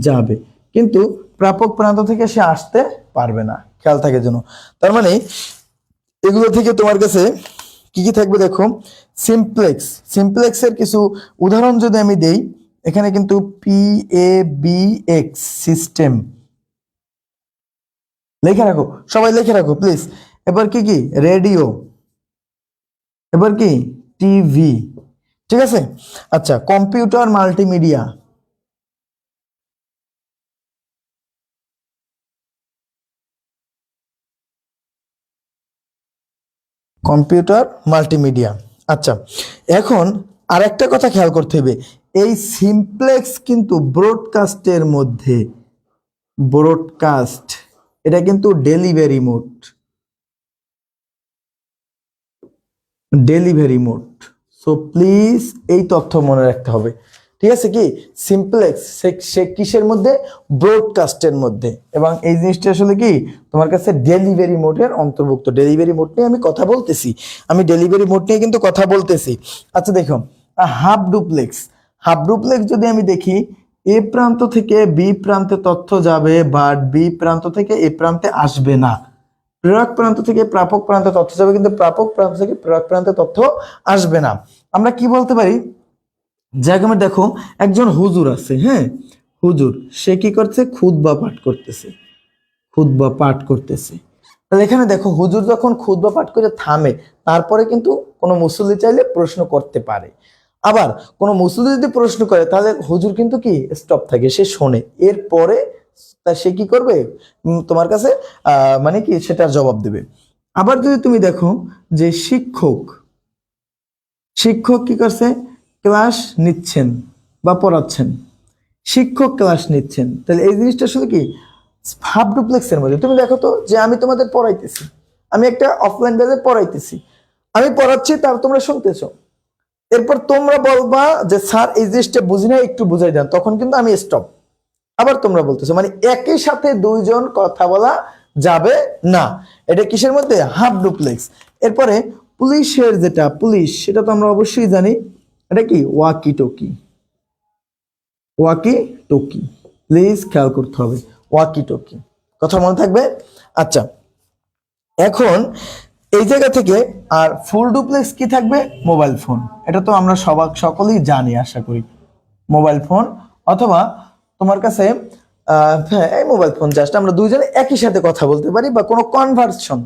যাবে, কিন্তু প্রাপক প্রান্ত থেকে সে আসতে পারবে না, খেয়াল থাকে যেন। তার মানে এগুলো থেকে তোমার কাছে কি কি থাকবে দেখো, সিমপ্লেক্সের কিছু উদাহরণ যদি আমি দেই, এখানে কিন্তু PABX সিস্টেম লিখে রাখো, সবাই লিখে রাখো প্লিজ। এবার কি কি রেডিও, এবার কি টিভি, ঠিক আছে? আচ্ছা, কম্পিউটার মাল্টিমিডিয়া, কম্পিউটার মাল্টিমিডিয়া। আচ্ছা, এখন আর একটা কথা খেয়াল করতে হবে, এই সিমপ্লেক্স কিন্তু ব্রডকাস্টের মধ্যে, ব্রডকাস্ট এটা কিন্তু delivery mode, delivery mode. So please এই তথ্য মনে রাখতে হবে, ঠিক আছে? কি সিমপ্লেক্স সে কিসের মধ্যে, ব্রডকাস্টের মধ্যে। এবং এই জিনিসটা আসলে কি তোমার কাছে ডেলিভারি মোডের অন্তর্ভুক্ত। ডেলিভারি মোড নিয়ে আমি কথা বলতেছি, আমি ডেলিভারি মোড নিয়ে কিন্তু কথা বলতেছি। আচ্ছা দেখো, হাফ ডুপ্লেক্স, হাফ ডুপ্লেক্স যদি আমি দেখি, এ প্রান্ত থেকে বি প্রান্তে তথ্য যাবে, বাট বি প্রান্ত থেকে এ প্রান্তে আসবে না। প্রেরক প্রান্ত থেকে প্রাপক প্রান্তে তথ্য যাবে, কিন্তু প্রাপক প্রান্ত থেকে প্রেরক প্রান্তে তথ্য আসবে না। আমরা কি বলতে পারি, যেরকম দেখো একজন হুজুর আছে, হ্যাঁ হুজুর, সে কি করছে খুতবা পাঠ করতেছে, খুতবা পাঠ করতেছে। তাহলে এখানে দেখো হুজুর যখন খুতবা পাঠ করে থামে তারপরে কিন্তু কোনো মুসল্লি চাইলে প্রশ্ন করতে পারে। আবার কোনো মুসল্লি যদি প্রশ্ন করে তাহলে হুজুর কিন্তু কি স্টপ থাকে, সে শোনে, এরপরে তা সে কি করবে তোমার কাছে মানে কি সেটার জবাব দেবে। আবার যদি তুমি দেখো যে শিক্ষক শিক্ষক কি করছে, ক্লাস নিচ্ছেন বা পড়াচ্ছেন, শিক্ষক ক্লাস নিচ্ছেন, তাহলে এই জিনিসটা আসলে কি হাফ ডুপ্লেক্সের মধ্যে। তুমি দেখো তো যে আমি তোমাদের পড়াইতেছি, আমি একটা অফলাইন বেজে পড়াইতেছি, আমি পড়াচ্ছি তার তোমরা শুনতেছো, এরপর তোমরা বলবা যে স্যার এই জিনিসটা বুঝি না একটু বুঝাই দেন, তখন কিন্তু আমি স্টপ। আবার তোমরা বলতেছো, মানে একই সাথে দুইজন কথা বলা যাবে না। এটা কিসের মধ্যে? Half duplex. এরপরে পুলিশের যেটা পুলিশ, সেটা তো আমরা অবশ্যই জানি, এটা কি walkie talkie. Walkie talkie please খেয়াল করতে হবে, ওয়াকি টকি কথা মনে থাকবে। আচ্ছা, এখন এই জায়গা থেকে আর ফুল ডুপ্লেক্স কি থাকবে? Mobile phone. এটা তো আমরা সকলেই জানি আশা করি, মোবাইল ফোন অথবা তোমার কাছে হ্যাঁ এই মোবাইল ফোন, জাস্ট আমরা দুইজনে একই সাথে কথা বলতে পারি বা কোনো কনভারসেশন,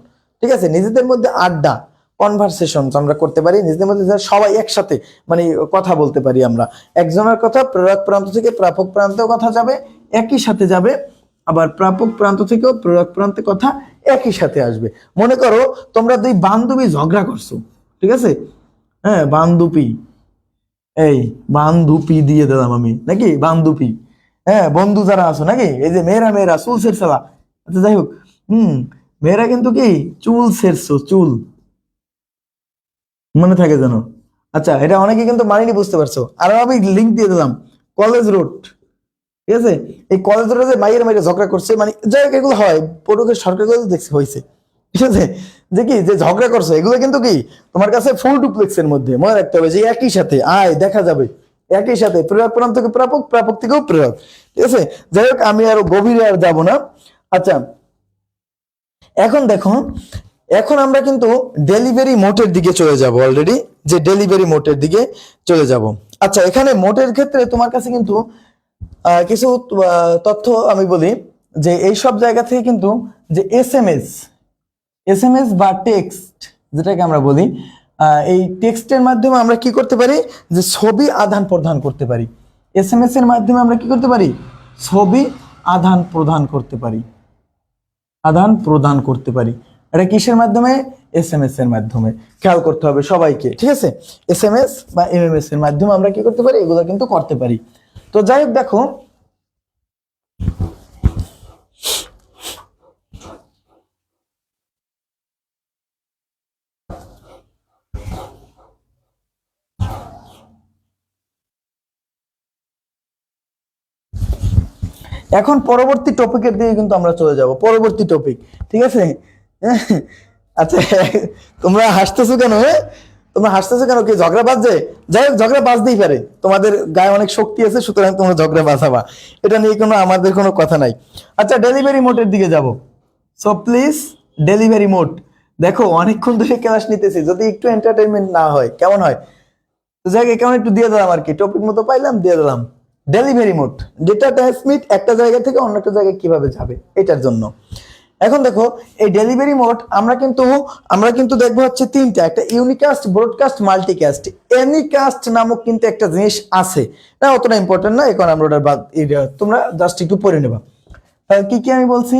ঠিক আছে, নিজেদের মধ্যে আড্ডা কনভারসেশন আমরা করতে পারি নিজেদের মধ্যে, সবাই একসাথে মানে কথা বলতে পারি আমরা, একজনের কথা প্রেরক প্রান্ত থেকে প্রাপক প্রান্তেও কথা যাবে, একই সাথে যাবে, আবার প্রাপক প্রান্ত থেকেও প্রেরক প্রান্তে কথা একই সাথে আসবে। মনে করো তোমরা দুই বান্ধবী ঝগড়া করছো, ঠিক আছে, হ্যাঁ বান্ধবী, এই বান্ধবী দিয়ে দিলাম আমি নাকি, বান্ধবী, হ্যাঁ বন্ধু যারা আছো নাকি, এই যে মেয়েরা মেয়েরা চুল ছেড়ছালা, আচ্ছা যাই হোক, মেয়েরা কিন্তু কি চুল ছেড়ছো, চুল মনে থাকে যেন। আচ্ছা এটা অনেকে কিন্তু মানিনি, বুঝতে পারছো, আর আমি লিঙ্ক দিয়ে দিলাম কলেজ রোড, ঠিক আছে, এই কলেজ রোডে মাইয়ের মাইরে ঝগড়া করছে, মানে যাই হোক এগুলো হয় পটুকের সরকার দেখছি হয়েছে, ঠিক আছে, যে কি যে ঝগড়া করছে এগুলো কিন্তু কি তোমার কাছে ফুল ডুপ্লেক্সের মধ্যে, মনে রাখতে হবে যে একই সাথে আয় দেখা যাবে, একই সাথে প্রেরক প্রান্ত থেকে প্রাপক, প্রাপক থেকেও প্রেরক, ঠিক আছে। যাই হোক আমি আরো গভীরে আর যাবো না। আচ্ছা এখন দেখো, এখন আমরা কিন্তু ডেলিভারি মোটের দিকে চলে যাব, অলরেডি যে ডেলিভারি মোটের দিকে চলে যাব। আচ্ছা এখানে মোটের ক্ষেত্রে তোমার কাছে কিন্তু কিছু তথ্য আমি বলি, যে এই সব জায়গা থেকে কিন্তু যে এসএমএস বা টেক্সট যেটাকে আমরা বলি, এই টেক্সটের মাধ্যমে আমরা কি করতে পারি, যে ছবি আদান প্রদান করতে পারি। এসএমএস এর মাধ্যমে আমরা কি করতে পারি, ছবি আদান প্রদান করতে পারি, আদান প্রদান করতে পারি। এটা কিসের মাধ্যমে? এসএমএস এর মাধ্যমে। খেয়াল করতে হবে সবাইকে, ঠিক আছে, এসএমএস বা এমএমএস এর মাধ্যমে আমরা কি করতে পারি, এগুলো কিন্তু করতে পারি। তো যাই হোক দেখো, এখন পরবর্তী টপিকের দিকে কিন্তু আমরা চলে যাব, পরবর্তী টপিক, ঠিক আছে। আচ্ছা তোমরা হাসতেছো কেন? তোমরা হাসতেছো কেন? কি ঝগড়া বাজছে? যাই হোক ঝগড়া বাজতেই পারে, তোমাদের গায়ে অনেক শক্তি আছে, সুতরাং তোমরা ঝগড়া বাজাবা, এটা নিয়ে কোনো আমাদের কোনো কথা নাই। আচ্ছা ডেলিভারি মোডের দিকে যাব, সো প্লিজ ডেলিভারি মোড। দেখো অনেকক্ষণ ধরে ক্লাস নিতেছি, যদি একটু এন্টারটেইনমেন্ট না হয় কেমন হয়? তো যাই হোক কেমন একটু দিয়ে দিলাম আর কি, টপিক মতো পাইলাম দিয়ে দিলাম। ডেলিভারি মোড, ডেটা ট্রান্সমিট একটা জায়গা থেকে অন্য একটা জায়গায় কিভাবে যাবে এটার জন্য। এখন দেখো এই ডেলিভারি মোড আমরা কিন্তু দেখবো হচ্ছে তিনটা, একটা ইউনিকাস্ট, ব্রডকাস্ট, মাল্টিকাস্ট। এনিকাস্ট নামক কিন্তু একটা জিনিস আছে, না অতটা ইম্পর্টেন্ট না, এখন আমরা ওটা বাদ, তোমরা জাস্ট একটু পড়ে নেবা। তাহলে কি কি আমি বলছি,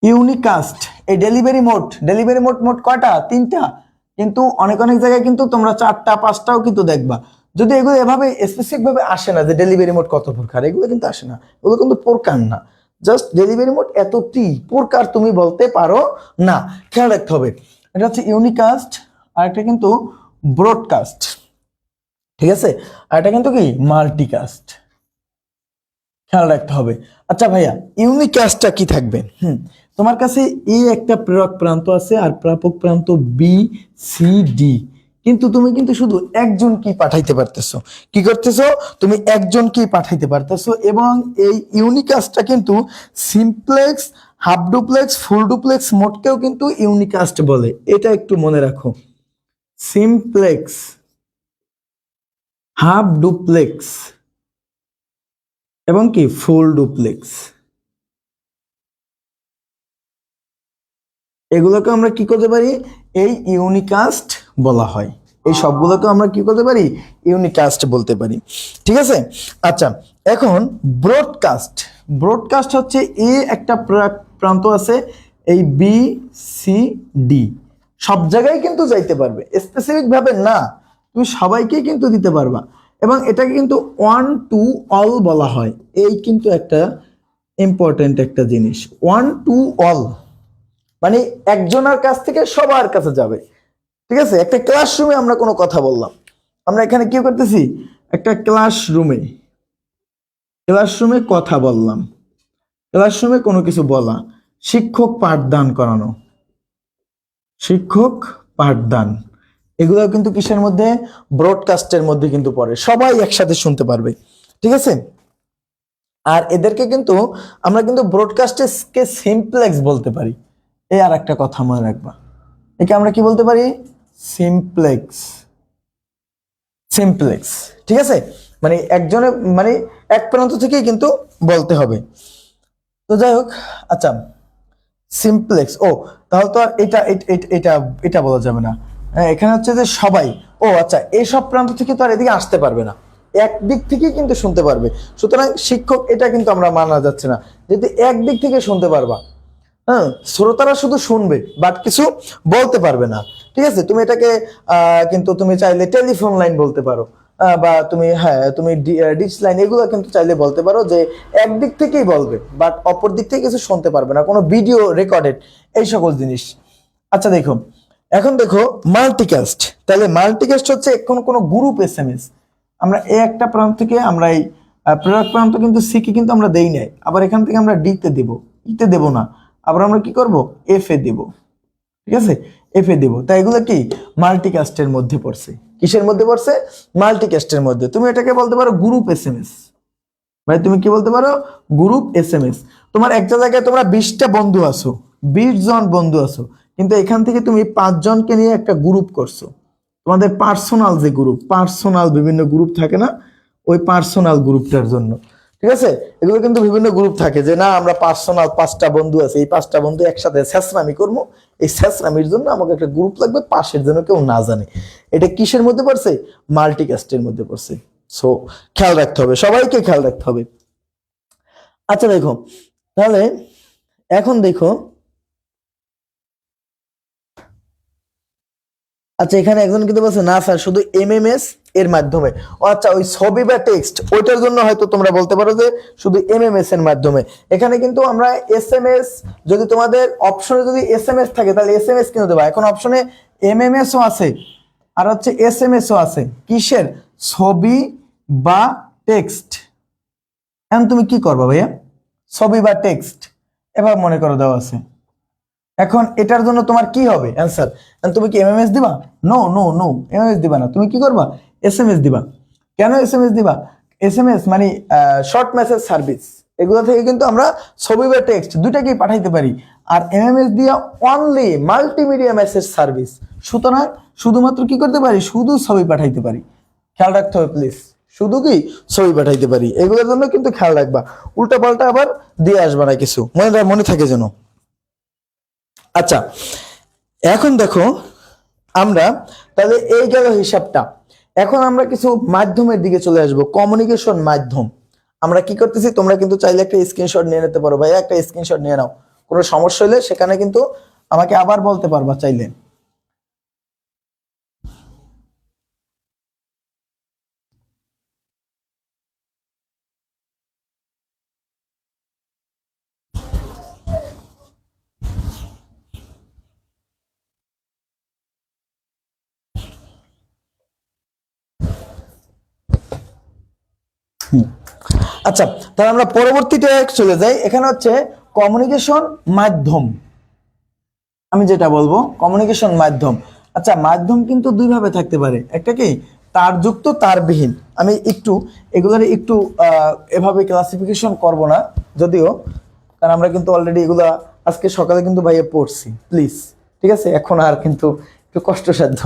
ইউনিকাস্ট, এই ডেলিভারি মোড মোট কয়টা? তিনটা, কিন্তু অনেক অনেক জায়গায় কিন্তু তোমরা চারটা পাঁচটাও কিন্তু দেখবা। যদি এগুলো এভাবে স্পেসিফিক ভাবে আসে না যে ডেলিভারি মোড কত প্রকার, এগুলো কিন্তু আসে না, এগুলো কিন্তু প্রকার না, জাস্ট ডেলিভারি মোড এতটি প্রকার তুমি বলতে পারো না, খেয়াল রাখতে হবে। এটা হচ্ছে ইউনিকাস্ট, আর একটা কিন্তু ব্রডকাস্ট, ঠিক আছে, আর এটা কিন্তু কি মাল্টিকাস্ট, খেয়াল রাখতে হবে। আচ্ছা ভাইয়া ইউনিকাস্টটা কি থাকবে? তোমার কাছে এ একটা প্রেরক প্রান্ত আছে আর প্রাপক প্রান্ত বি সি ডি, কিন্তু তুমি কিন্তু শুধু একজন কি পাঠাইতে পারতেছো, কি করতেছো তুমি একজন কি পাঠাইতে পারতেছো, এবং এই ইউনিকাস্টটা কিন্তু simplex, half duplex, full duplex মোডকেও কিন্তু ইউনিকাস্ট বলে, এটা একটু মনে রাখো। সিমপ্লেক্স, হাফ ডুপ্লেক্স এবং কি ফুল ডুপ্লেক্স। এগুলোকে আমরা কি করতে পারি, এই ইউনিকাস্ট বলা হয়। এই সবগুলোকে আমরা কি করতে পারি, ইউনিকাস্ট বলতে পারি। ঠিক আছে। আচ্ছা, এখন ব্রডকাস্ট। ব্রডকাস্ট হচ্ছে একটা প্রান্ত আছে, এই বি সি ডি, সব জায়গায় কিন্তু যাইতে পারবে, স্পেসিফিক ভাবে না, তুমি সবাইকে কিন্তু দিতে পারবা। এবং এটাকে কিন্তু ওয়ান টু অল বলা হয়। এই কিন্তু একটা ইম্পর্টেন্ট একটা জিনিস, ওয়ান টু অল, মানে একজনের কাছ থেকে সবার কাছে যাবে। ঠিক আছে। একটা ক্লাসরুমে আমরা কোনো কথা বললাম, আমরা এখানে কি করতেছি, একটা ক্লাসরুমে কথা বললাম, ক্লাসরুমে কোনো কিছু বলা, শিক্ষক পাঠদান করানো, শিক্ষক পাঠদান, এগুলো কিন্তু কিসের মধ্যে, ব্রডকাস্টের মধ্যে কিন্তু পড়ে, সবাই একসাথে শুনতে পারবে। ঠিক আছে। আর এদেরকে কিন্তু আমরা কিন্তু ব্রডকাস্টকে সিমপ্লেক্স বলতে পারি। এই আর একটা কথা মনে রাখবা, একে আমরা কি বলতে পারি, সিমপ্লেক্স। সিমপ্লেক্স। ঠিক আছে। মানে একজনে, মানে এক প্রান্ত থেকেই কিন্তু বলতে হবে। তো যাই হোক, আচ্ছা, সিমপ্লেক্স, ও তাহলে তো আর এটা এটা এটা বলা যাবে না। এখানে হচ্ছে যে সবাই, ও আচ্ছা, এইসব প্রান্ত থেকে তো আর এদিকে আসতে পারবে না, একদিক থেকেই কিন্তু শুনতে পারবে। সুতরাং শিক্ষক, এটা কিন্তু আমরা মানা যাচ্ছে না, যেহেতু একদিক থেকে শুনতে পারবা। হ্যাঁ, শ্রোতারা শুধু শুনবে, বাট কিছু বলতে পারবে না। ঠিক আছে। তুমি এটাকে কিন্তু তুমি চাইলে টেলিফোন লাইন বলতে পারো, বা তুমি, হ্যাঁ, তুমি ডিশ লাইন, এগুলো কিন্তু চাইলে বলতে পারো যে একদিক থেকেই বলবে, বাট অপর দিক থেকে কিছু শুনতে পারবে না, কোনো ভিডিও রেকর্ডেড, এই সকল জিনিস। আচ্ছা দেখো, এখন দেখো মাল্টিকাস্ট। তাহলে মাল্টিকাস্ট হচ্ছে এখন কোনো গ্রুপ এসএমএস, আমরা এই একটা প্রান্ত থেকে আমরা এই প্রেরক প্রান্ত কিন্তু সি কে কিন্তু আমরা দেই নাই, আবার এখান থেকে আমরা ডি তে দেব, ইতে দেব না, আবার আমরা কি করব, এফ এ দেব। ঠিক আছে, এফ এ দেব। তাই এগুলো কি মাল্টিকাস্টের মধ্যে পড়ছে। কিসের মধ্যে পড়ছে, মাল্টিকাস্টের মধ্যে। তুমি এটাকে বলতে পারো গ্রুপ এসএমএস, মানে তুমি কি বলতে পারো, গ্রুপ এসএমএস। তোমার একটা জায়গায় তোমরা 20টা বন্ধু আছো, 20 জন বন্ধু আছো, কিন্তু এখান থেকে তুমি 5 জনকে নিয়ে একটা গ্রুপ করছো, তোমাদের পার্সোনাল যে গ্রুপ, পার্সোনাল বিভিন্ন গ্রুপ থাকে না, ওই পার্সোনাল গ্রুপটার জন্য। ঠিক আছে। এগুলো কিন্তু বিভিন্ন গ্রুপ থাকে, যে না আমরা পার্সোনাল 5টা বন্ধু আছে, এই 5টা বন্ধু একসাথে স্যাসরামি করবো, এই স্যাসরামির জন্য আমাকে একটা গ্রুপ লাগবে, পাশের জন্য কেউ না জানে। এটা কিসের মধ্যে পড়ছে, মাল্টিকাস্টের মধ্যে পড়ছে। সো খেয়াল রাখতে হবে, সবাইকে খেয়াল রাখতে হবে। আচ্ছা দেখো, তাহলে এখন দেখো, আচ্ছা এখানে একজন কিন্তু বলছে না স্যার শুধু এমএমএস এর মাধ্যমে। ও আচ্ছা, ওই ছবি বা টেক্সট ওইটার জন্য হয়তো তোমরা বলতে পারো যে শুধু এমএমএস এর মাধ্যমে। এখানে কিন্তু আমরা এসএমএস, যদি তোমাদের অপশনে যদি এসএমএস থাকে তাহলে এসএমএস কিন্তু দেবা। এখন অপশনে এমএমএস ও আছে আর হচ্ছে এসএমএস ও আছে, কিসের, ছবি বা টেক্সট। এখন তুমি কি করবা ভাইয়া, ছবি বা টেক্সট এবার মনে করো দেওয়া আছে। এখন এটার জন্য তোমার কি হবে অ্যান্সার, তুমি কি এমএমএস দিবা, নো নো নো, এমএমএস দিবা না, তুমি কি করবা, এসএমএস দিবা। কেন এসএমএস দিবা, এসএমএস মানে শর্ট মেসেজ সার্ভিস, এগুলো থেকে কিন্তু আমরা ছবি বা টেক্সট দুইটাকেই পাঠাইতে পারি। আর এমএমএস দিয়া অনলি মাল্টিমিডিয়া মেসেজ সার্ভিস, সুতরাং শুধুমাত্র কি করতে পারি, শুধু ছবি পাঠাইতে পারি। খেয়াল রাখতে হবে প্লিজ, শুধু কি ছবি পাঠাইতে পারি, এগুলোর জন্য কিন্তু খেয়াল রাখবা, উল্টা পাল্টা আবার দিয়ে আসবা না কিছু, মনে থাকে যেন। আচ্ছা এখন দেখো, আমরা তাহলে এই গেল হিসাবটা। এখন আমরা কিছু মাধ্যমের দিকে চলে আসব, কমিউনিকেশন মাধ্যম। আমরা কি করতেছি, তোমরা কিন্তু চাইলে একটা স্ক্রিনশট নিয়ে নিতে পারো, ভাইয়া একটা স্ক্রিনশট নিয়ে নাও, কোনো সমস্যা হলে সেখানে কিন্তু আমাকে আবার বলতে পারবা চাইলে। আচ্ছা, তাহলে আমরা পরবর্তীতে চলে যাই। এখানে হচ্ছে কমিউনিকেশন মাধ্যম, আমি যেটা বলবো কমিউনিকেশন মাধ্যম। আচ্ছা, মাধ্যম কিন্তু দুই ভাবে থাকতে পারে, একটা কি তারযুক্ত, তারবিহীন। আমি একটু এগুলোর একটু এভাবে ক্লাসিফিকেশন করব না যদিও, কারণ আমরা কিন্তু অলরেডি এগুলা আজকে সকালে কিন্তু ভাইয়া পড়ছি, প্লিজ। ঠিক আছে, এখন আর কিন্তু একটু কষ্টসাধ্য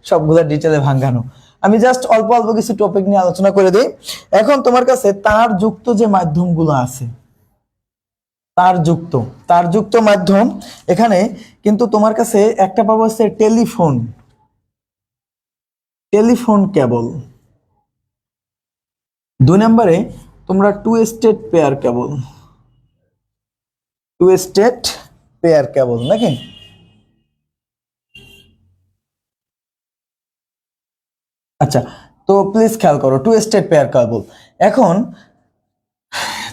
সবগুলা ডিটেলে ভাঙানো। আমি জাস্ট অল্প অল্প কিছু টপিক নিয়ে আলোচনা করে দিই। এখন তোমার কাছে তার যুক্ত যে মাধ্যমগুলো আছে, তারযুক্ত, তারযুক্ত মাধ্যম। এখানে কিন্তু তোমার কাছে একটা পাবো হচ্ছে টেলিফোন, টেলিফোন কেবল। 2 নম্বরে তোমরা two state pair cable, two state pair cable নাকি? আচ্ছা, তো প্লিজ খেয়াল করো টু স্টেট পেয়ার কেবল। এখন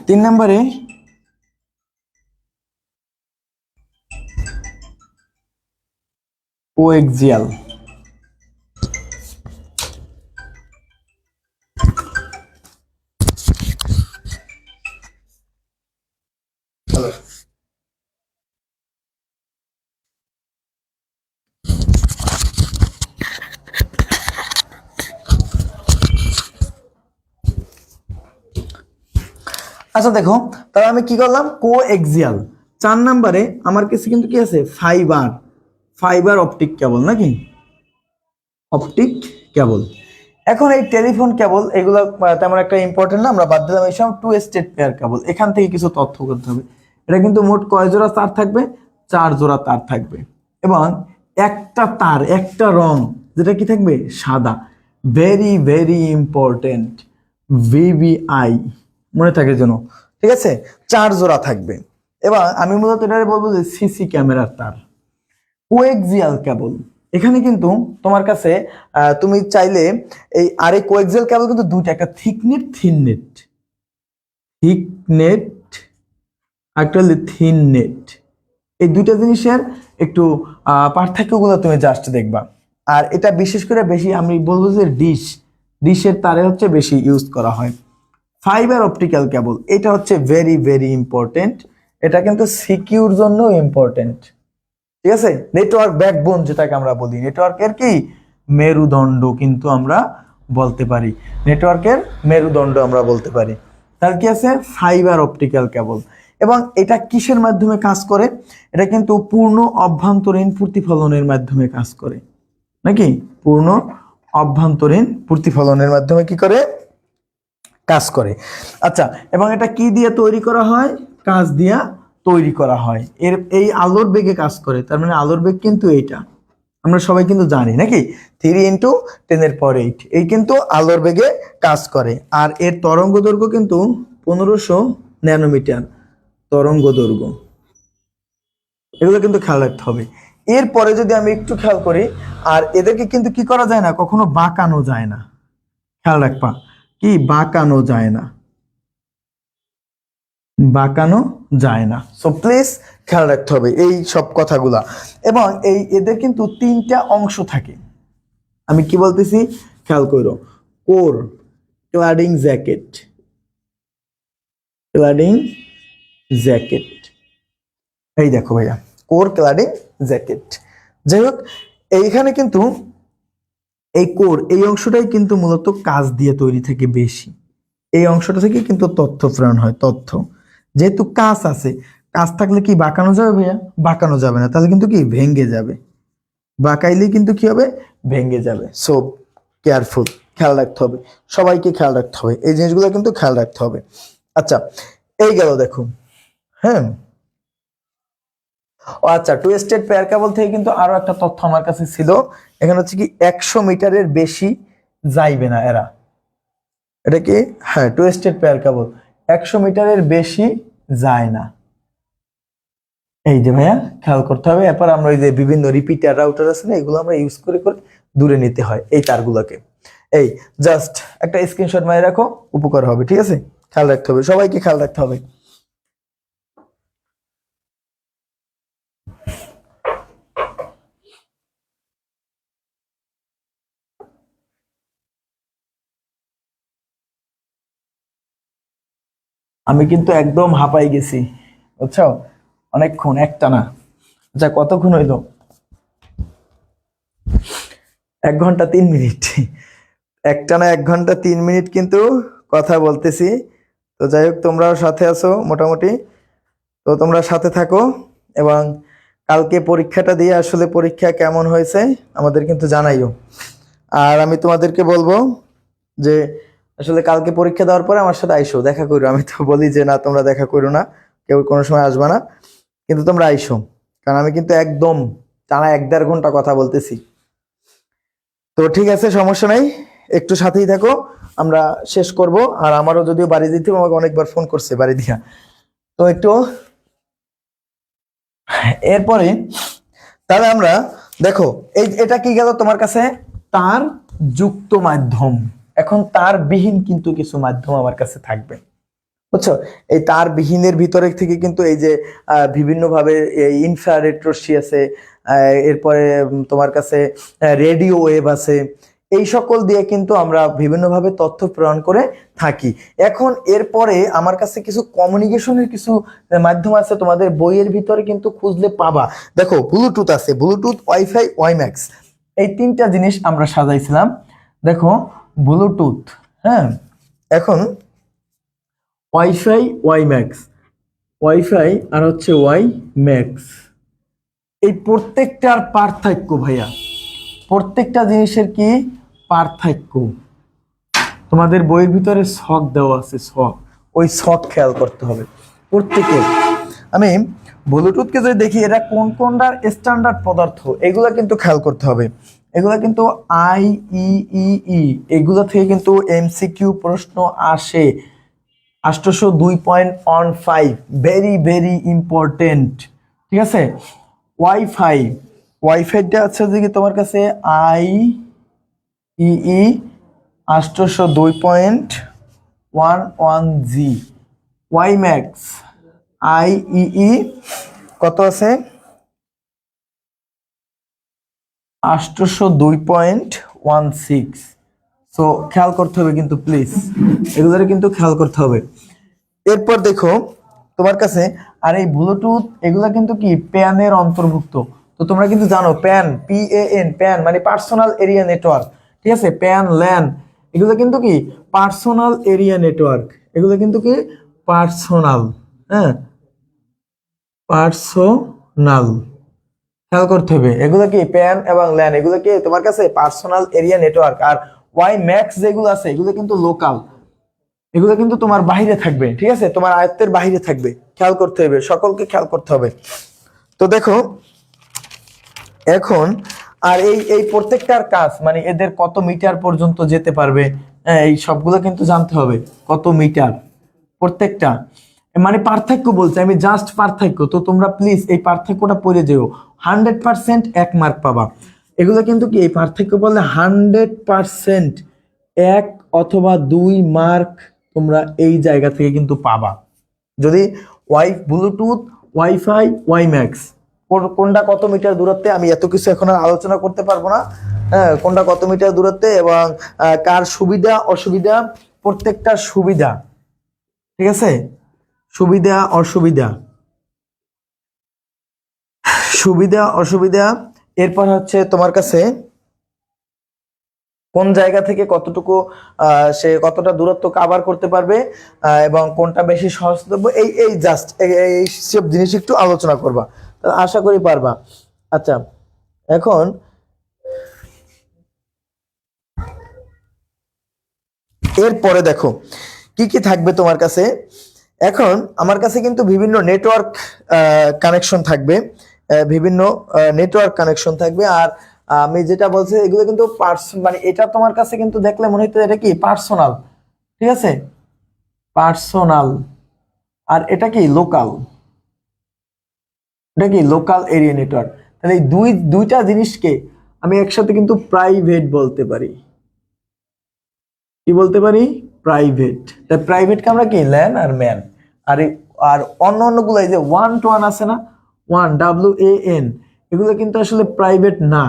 3 নম্বরে কোএক্সিয়াল, আচ্ছা দেখো, তাহলে আমি কি করলাম, কোএক্সিয়াল। 4 নম্বরে আমার কাছে কিন্তু কি আছে, ফাইবার, ফাইবার অপটিক কেবল নাকি, অপটিক কেবল। এখন এই টেলিফোন কেবল এগুলো তেমন একটা ইম্পর্টেন্ট না, আমরা বাদ দিলাম। এইসব টু স্টেট পেয়ার কেবল, এখান থেকে কিছু তথ্য করতে হবে। এটা কিন্তু মোট কয় জোড়া তার থাকবে, 4 জোড়া তার থাকবে, এবং একটা তার, একটা রং যেটা কি থাকবে, সাদা। ভেরি ভেরি ইম্পর্টেন্ট, ভিভিআই মনে থাকে যেন, ঠিক আছে। 4 জোড়া থাকবে। এবার আমি মূলত এটা বলবো যে সিসি ক্যামেরার তার। কোএক্সিয়াল কেবল, এখানে কিন্তু তোমার কাছে তুমি চাইলে এই আরে কোএক্সিয়াল কেবল কিন্তু দুইটা, একটা thick net, thin net, thick net একটা থিন নেট। এই দুইটা জিনিসের একটু পার্থক্যগুলো তুমি জাস্ট দেখবা। আর এটা বিশেষ করে বেশি আমি বলবো যে ডিশের তারে হচ্ছে বেশি ইউজ করা হয়। ফাইবার অপটিক্যাল কেবল, এটা হচ্ছে ভেরি ভেরি ইম্পর্টেন্ট, এটা কিন্তু সিকিউর জন্য ইম্পর্টেন্ট, ঠিক আছে। নেটওয়ার্ক ব্যাকবোন যেটাকে আমরা বলি, নেটওয়ার্কের কি মেরুদণ্ড কিন্তু আমরা বলতে পারি, নেটওয়ার্কের মেরুদণ্ড আমরা বলতে পারি। তার কি আছে, ফাইবার অপটিক্যাল কেবল। এবং এটা কিসের মাধ্যমে কাজ করে, এটা কিন্তু পূর্ণ অভ্যন্তরীণ প্রতিফলনের মাধ্যমে কাজ করে নাকি, পূর্ণ অভ্যন্তরীণ প্রতিফলনের মাধ্যমে কি করে, কাজ করে। আচ্ছা, এবং এটা কি দিয়ে তৈরি করা হয়, কাঁচ দিয়া তৈরি করা হয়। এর এই আলোর বেগে কাজ করে, তার মানে আলোর বেগ কিন্তু এইটা আমরা সবাই কিন্তু জানি নাকি, 3 × 10⁸ এই কিন্তু আলোর বেগে কাজ করে। আর এর তরঙ্গ দৈর্ঘ্য কিন্তু 1500 ন্যানোমিটার তরঙ্গ দৈর্ঘ্য, এগুলো কিন্তু খেয়াল রাখতে হবে। এরপরে যদি আমি একটু খেয়াল করি, আর এদেরকে কিন্তু কি করা যায় না, কখনো বাঁকানো যায় না, খেয়াল রাখবা, কি বাঁকানো যায় না, বাঁকানো যায় না। সো প্লিজ খেয়াল রাখতে হবে এই সব কথাগুলা। এবং এই এদের কিন্তু 3টা অংশ থাকে, আমি কি বলতেছি খেয়াল করো, core, cladding jacket, cladding jacket, এই দেখো ভাইয়া, কোর ক্লাডিং জ্যাকেট। যাই হোক, এইখানে কিন্তু এই কোর, এই অংশটাই কিন্তু মূলত কাঁচ দিয়ে তৈরি থাকে বেশি, এই অংশটা থেকে কিন্তু তথ্য প্রেরণ হয়, তথ্য। যেহেতু কাঁচ আছে, কাঁচ থাকলে কি বাঁকানো যাবে ভাইয়া, বাঁকানো যাবে না, তাহলে কিন্তু কি ভেঙে যাবে, বাঁকাইলে কিন্তু কি হবে, ভেঙে যাবে। সো কেয়ারফুল, খেয়াল রাখতে হবে, সবাইকে খেয়াল রাখতে হবে, এই জিনিসগুলো কিন্তু খেয়াল রাখতে হবে। আচ্ছা, এই গেল দেখো, হ্যাঁ। ও আচ্ছা, টু স্টেট পেয়ার কেবল থেকে কিন্তু আরো একটা তথ্য আমার কাছে ছিল, এখানে হচ্ছে কি 100 মিটারের বেশি যাইবে না এরা, এটা কি, হ্যাঁ, টু স্টেট পেয়ার কেবল 100 মিটারের বেশি যায় না। এই যে ভাইয়া খেয়াল করতে হবে। এরপর আমরা ওই যে বিভিন্ন রিপিটার রাউটার আছে না, এগুলো আমরা ইউজ করে করে দূরে নিতে হয় এই তারগুলোকে। এই জাস্ট একটা স্ক্রিনশট মারে রাখো, উপকার হবে, ঠিক আছে। খেয়াল রাখতে হবে, সবাইকে খেয়াল রাখতে হবে। আমি কিন্তু একদম হাঁপাই গেছি, বুঝছো, অনেকক্ষণ একটানা। আচ্ছা, কতক্ষণ হইলো, 1 ঘন্টা 3 মিনিট, একটানা 1 ঘন্টা 3 মিনিট কিন্তু কথা বলতেছি। তো যাই হোক, তোমরাও সাথে আছো মোটামুটি, তো তোমরা সাথে থাকো। এবং কালকে পরীক্ষাটা দিয়ে আসলে পরীক্ষা কেমন হয়েছে আমাদের কিন্তু জানাইও। আর আমি তোমাদেরকে বলবো যে আসলে কালকে পরীক্ষা দেওয়ার পরে আমার সাথে আইসো, দেখা করো। আমি তো বলি যে না তোমরা দেখা করো না, কেউ কোনো সময় আসবে না, কিন্তু তোমরা আইসো, কারণ আমি কিন্তু একদম টানা 1-1.5 ঘন্টা কথা বলতেছি। তো ঠিক আছে, সমস্যা নাই, একটু সাথেই থাকো, আমরা শেষ করব। আর আমারও যদিও বাড়ি দিতে আমাকে অনেকবার ফোন করছে বাড়ি দিয়া, তো একটু এরপরে তাহলে আমরা দেখো, এটা কি গেল তোমার কাছে, তার যুক্ত মাধ্যম। এখন তার বিহীন কিন্তু কিছু মাধ্যম আমার কাছে থাকবে, বুঝছো? এই তার বিহীনের ভিতরে থেকে কিন্তু এই যে বিভিন্ন ভাবে ইনফ্রারেড রশ্মি আছে, এরপরে তোমার কাছে রেডিও ওয়েভ আছে, এই সকল দিয়ে কিন্তু আমরা বিভিন্নভাবে তথ্য প্রেরণ করে থাকি। এখন এরপরে আমার কাছে কিছু কমিউনিকেশনের কিছু মাধ্যম আছে, তোমাদের বইয়ের ভিতরে কিন্তু খুঁজলে পাবা। দেখো, ব্লুটুথ আছে, ব্লুটুথ, ওয়াইফাই, ওয়াইম্যাক্স, এই তিনটা জিনিস আমরা সাজাইছিলাম। দেখো, ব্লুটুথ, হ্যাঁ, এখন ওয়াইফাই, ওয়াইম্যাক্স, ওয়াইফাই আর হচ্ছে ওয়াই ম্যাক্স, এই প্রত্যেকটার পার্থক্য ভাইয়া, প্রত্যেকটা জিনিসের কি পার্থক্য তোমাদের বইয়ের ভিতরে ছক দেওয়া আছে, ছক, ওই ছক খেয়াল করতে হবে প্রত্যেকের। আমি ব্লুটুথকে যদি দেখি, এটা কোন কোনটার স্ট্যান্ডার্ড পদার্থ, এগুলা কিন্তু খেয়াল করতে হবে। এগুলা কিন্তু IEEE, এগুলা থেকে কিন্তু MCQ প্রশ্ন আসে। 802.15, ভেরি ভেরি ইম্পর্টেন্ট, ঠিক আছে? ওয়াইফাই, ওয়াইফাইটা আছে যে কি তোমার কাছে IEE 802.11G, ওয়াইম্যাক্স IEE কত আছে, 802.16। সো খেয়াল করতে হবে কিন্তু প্লিজ, এগুলোর কিন্তু খেয়াল করতে হবে। এরপর দেখো তোমার কাছে, আর এই ব্লুটুথ এগুলা কিন্তু কি প্যানের অন্তর্ভুক্ত। তো তোমরা কিন্তু জানো প্যান, PAN, প্যান মানে পার্সোনাল এরিয়া নেটওয়ার্ক, ঠিক আছে? প্যান, ল্যান, এগুলো কিন্তু কি পার্সোনাল এরিয়া নেটওয়ার্ক, এগুলো কিন্তু কি পার্সোনাল, হ্যাঁ, পার্সোনাল, খেয়াল করতে হবে। এগুলো কি প্যান এবং ল্যান, এগুলো কি তোমার কাছে পার্সোনাল এরিয়া নেটওয়ার্ক। আর ওয়াই ম্যাক্স যেগুলো আছে, এগুলো কিন্তু লোকাল, এগুলো কিন্তু তোমার বাইরে থাকবে, ঠিক আছে? তোমার আয়ত্তের বাইরে থাকবে, খেয়াল করতে হবে, সকলকে খেয়াল করতে হবে। তো দেখো এখন, আর এই এই প্রত্যেকটার কাজ মানে এদের কত মিটার পর্যন্ত যেতে পারবে, এই সবগুলো কিন্তু জানতে হবে, কত মিটার প্রত্যেকটা, মানে পার্থক্য বলছে আমি, জাস্ট পার্থক্য। তো তোমরা প্লিজ এই পার্থক্যটা পড়ে যেও, 100% 1 মার্ক পাবা। এগুলো কিন্তু কি এই পার্থক্য বললে 100% 1 অথবা 2 মার্ক তোমরা এই জায়গা থেকে কিন্তু পাবা। যদি ব্লুটুথ, ওয়াইফাই, ওয়াইম্যাক্স, কোনটা কত মিটার দূরত্বে, আমি এত কিছু এখন আর আলোচনা করতে পারবো না, হ্যাঁ, কোনটা কত মিটার দূরত্বে এবং কার সুবিধা অসুবিধা, প্রত্যেকটা সুবিধা, ঠিক আছে? সুবিধা অসুবিধা, সুবিধা অসুবিধা, এরপর হচ্ছে তোমার কাছে কোন জায়গা থেকে কতটুকু সে কতটা দূরত্ব কভার করতে পারবে, এবং কোনটা বেশি সহজলভ্য, এই এই জাস্ট এই সব জিনিস একটু আলোচনা করবা, আশা করি পারবা। আচ্ছা, এখন এরপরে দেখো কি কি থাকবে তোমার কাছে। এখন আমার কাছে কিন্তু বিভিন্ন নেটওয়ার্ক কানেকশন থাকবে, বিভিন্ন নেটওয়ার্ক কানেকশন থাকবে। আর আমি যেটা বলছি এগুলো কিন্তু মানে এটা তোমার কাছে কিন্তু দেখলে মনে হতো এটা কি পার্সোনাল, ঠিক আছে? পার্সোনাল, আর এটা কি লোকাল, এটা কি লোকাল এরিয়া নেটওয়ার্ক। তাহলে এই দুইটা জিনিসকে আমি একসাথে কিন্তু প্রাইভেট বলতে পারি, কি বলতে পারি? প্রাইভেট। তাই প্রাইভেটকে আমরা কি ল্যান আর ম্যান। আর আর অন্য অন্যগুলো এই যে 1 to 1 আছে না, 1, WAN, এগুলো কিন্তু আসলে প্রাইভেট না,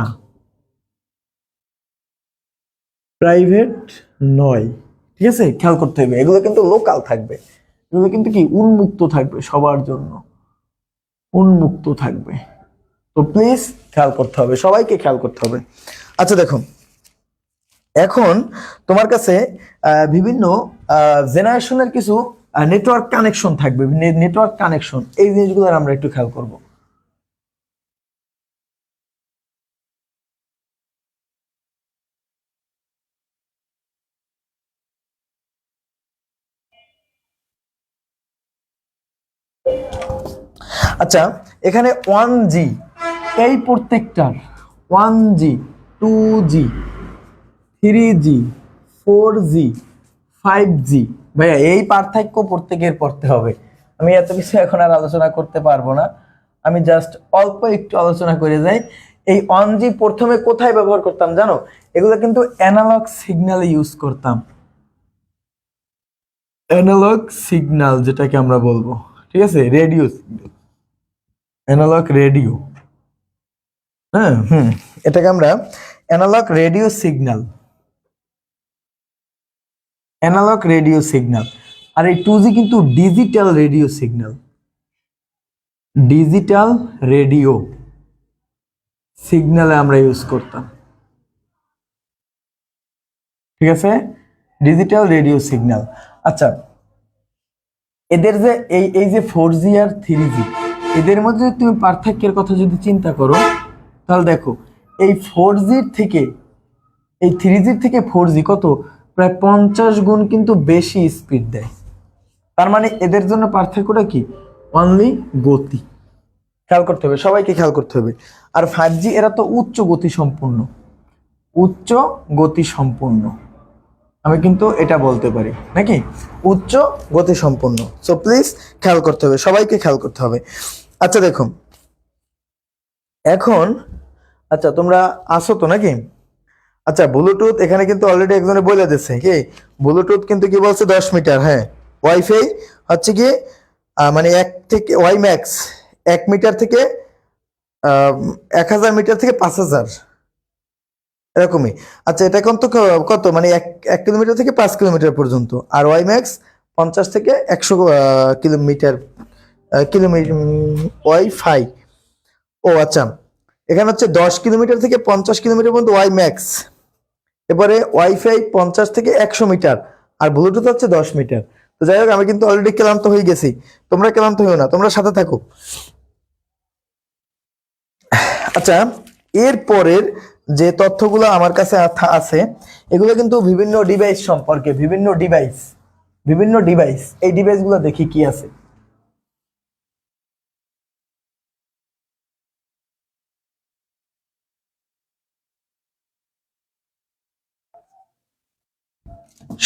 প্রাইভেট নয়, ঠিক আছে? খেয়াল করতে হবে, এগুলো কিন্তু লোকাল থাকবে, এগুলো কিন্তু কি উন্মুক্ত থাকবে, সবার জন্য উন্মুক্ত থাকবে। তো প্লিজ খেয়াল করতে হবে, সবাইকে খেয়াল করতে হবে। আচ্ছা দেখো, এখন তোমার কাছে বিভিন্ন জেনারেশনের কিছু নেটওয়ার্ক কানেকশন থাকবে, নেটওয়ার্ক কানেকশন, এই জিনিসগুলো আমরা একটু খেয়াল করব। আচ্ছা, এখানে 1G এই প্রত্যেকটার 1G 2G 3G 4G 5G, ভাইয়া এই পার্থক্য প্রত্যেকের পড়তে হবে। আমি এত কিছু এখন আর আলোচনা করতে পারবো না, আমি জাস্ট অল্প একটু আলোচনা করে যাই। এই 1G প্রথমে কোথায় ব্যবহার করতাম জানো? এগুলো কিন্তু অ্যানালগ সিগন্যাল ইউজ করতাম, অ্যানালগ সিগন্যাল যেটাকে আমরা বলবো, ঠিক আছে, রেডিও, অ্যানালগ রেডিও, হ্যাঁ এটাকে আমরা analogue radio signal, analogue radio signal. আর এই 2G কিন্তু digital radio signal, digital radio সিগন্যালে আমরা ইউজ করতাম, ঠিক আছে, ডিজিটাল রেডিও সিগন্যাল। আচ্ছা, এদের যে এই যে 4G আর 3G, এদের মধ্যে তুমি পার্থক্যের কথা যদি চিন্তা করো, তাহলে দেখো এই 4G থেকে, এই 3G থেকে 4G কত, প্রায় 50 গুণ কিন্তু বেশি স্পিড দেয়। তার মানে এদের জন্য পার্থক্যটা কি? অনলি গতি। খেয়াল করতে হবে, সবাইকে খেয়াল করতে হবে। আর 5G এরা তো উচ্চ গতি সম্পূর্ণ, উচ্চ গতি সম্পূর্ণ, আমি কিন্তু এটা বলতে পারি নাকি, উচ্চ গতি সম্পন্ন। সো প্লিজ খেয়াল করতে হবে, সবাইকে খেয়াল করতে হবে। আচ্ছা দেখো এখন, আচ্ছা তোমরা আসো তো নাকি? আচ্ছা ব্লুটুথ এখানে কিন্তু অলরেডি একজনে বলে দিচ্ছে কি, ব্লুটুথ কিন্তু কি বলছে 10 মিটার, হ্যাঁ। ওয়াইফাই হচ্ছে কি মানে 1 থেকে ওয়াই ম্যাক্স 1 মিটার থেকে 1000 মিটার থেকে 5000 এরকমই। আচ্ছা এটা কত কত মানে 1 কিলোমিটার থেকে 5 কিলোমিটার পর্যন্ত, আর ওয়াই ম্যাক্স 50 থেকে 100 কিলোমিটার, কিলোমিটার ওয়াইফাই। ও আচ্ছা, এখানে হচ্ছে 10 কিলোমিটার থেকে 50 কিলোমিটার পর্যন্ত ওয়াই ম্যাক্স, এবারে ওয়াইফাই 50 থেকে 100 মিটার, আর ব্লুটুথ হচ্ছে 10 মিটার। তো যাই হোক, আমি কিন্তু অলরেডি ক্লান্ত হয়ে গেছি, তোমরা ক্লান্ত হইও না, তোমরা সাথে থাকো। আচ্ছা, এর পরের যে তথ্যগুলো আমার কাছে আছে, এগুলো কিন্তু বিভিন্ন ডিভাইস সম্পর্কে, বিভিন্ন ডিভাইস, বিভিন্ন ডিভাইস, এই ডিভাইসগুলো দেখি কি আছে।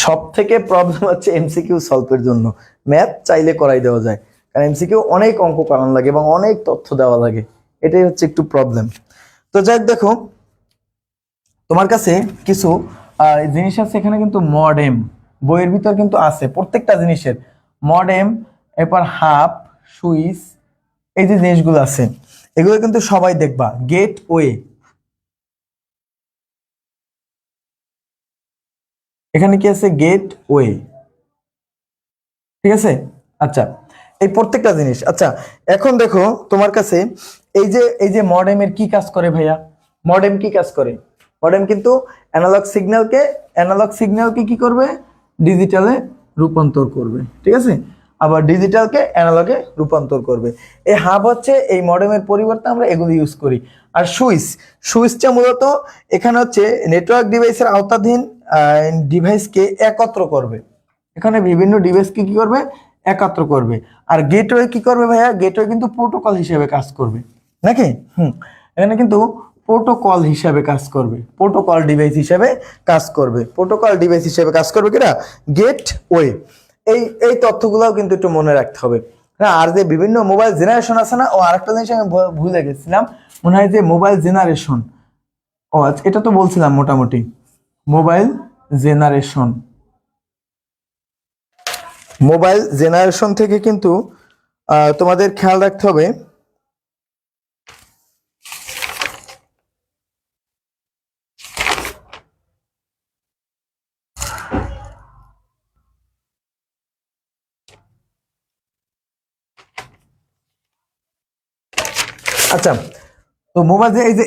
সব থেকে প্রবলেম হচ্ছে এমসিকিউ সলভের জন্য, ম্যাথ চাইলে করাই দেওয়া যায়, কারণ এমসিকিউ অনেক অঙ্ক করানো লাগে এবং অনেক তথ্য দেওয়া লাগে, এটাই হচ্ছে একটু প্রবলেম। তো যাই দেখো, তোমার কাছে কিছু জিনিস আছে এখানে, কিন্তু মডেম বইয়ের ভিতর কিন্তু আছে প্রত্যেকটা জিনিসের, মডেম, এরপর হাব, সুইচ, এই যে জিনিসগুলো আছে এগুলো কিন্তু সবাই দেখবা। গেটওয়ে, এখানে কি আছে? গেটওয়ে, ঠিক আছে। আচ্ছা, এই প্রত্যেকটা জিনিস। আচ্ছা এখন দেখো তোমার কাছে এই যে মডেমের কি কাজ করে ভাইয়া? মডেম কি কাজ করে? মডেম কিন্তু অ্যানালগ সিগন্যালকে কি করবে? ডিজিটালে রূপান্তর করবে, ঠিক আছে, আবার ডিজিটালকে অ্যানালগে রূপান্তর করবে। এই হাব হচ্ছে এই মডেমের পরিবর্তে আমরা এগুলো ইউজ করি। আর সুইচটা মূলত এখানে হচ্ছে নেটওয়ার্ক ডিভাইসের আওতাধীন ডিভাইসকে একত্র করবে, এখানে বিভিন্ন ডিভাইসকে কি করবে? একাত্র করবে। আর গেটওয়ে কি করবে ভাইয়া? গেটওয়ে কিন্তু প্রোটোকল হিসেবে কাজ করবে নাকি, এখানে কিন্তু প্রোটোকল হিসেবে কাজ করবে, প্রোটোকল ডিভাইস হিসেবে কাজ করবে, প্রোটোকল ডিভাইস হিসেবে কাজ করবে কিনা? গেটওয়ে। এই তথ্যগুলোও কিন্তু একটু মনে রাখতে হবে। হ্যাঁ, আর যে বিভিন্ন মোবাইল জেনারেশন আছে না, ও আরেকটা জিনিস আমি ভুলে গেছিলাম, মনে হয় যে মোবাইল জেনারেশন, ও আচ্ছা এটা তো বলছিলাম মোটামুটি, মোবাইল জেনারেশন, মোবাইল জেনারেশন থেকে কিন্তু তোমাদের খেয়াল রাখতে হবে। আচ্ছা, তো মোবাইল যে এই যে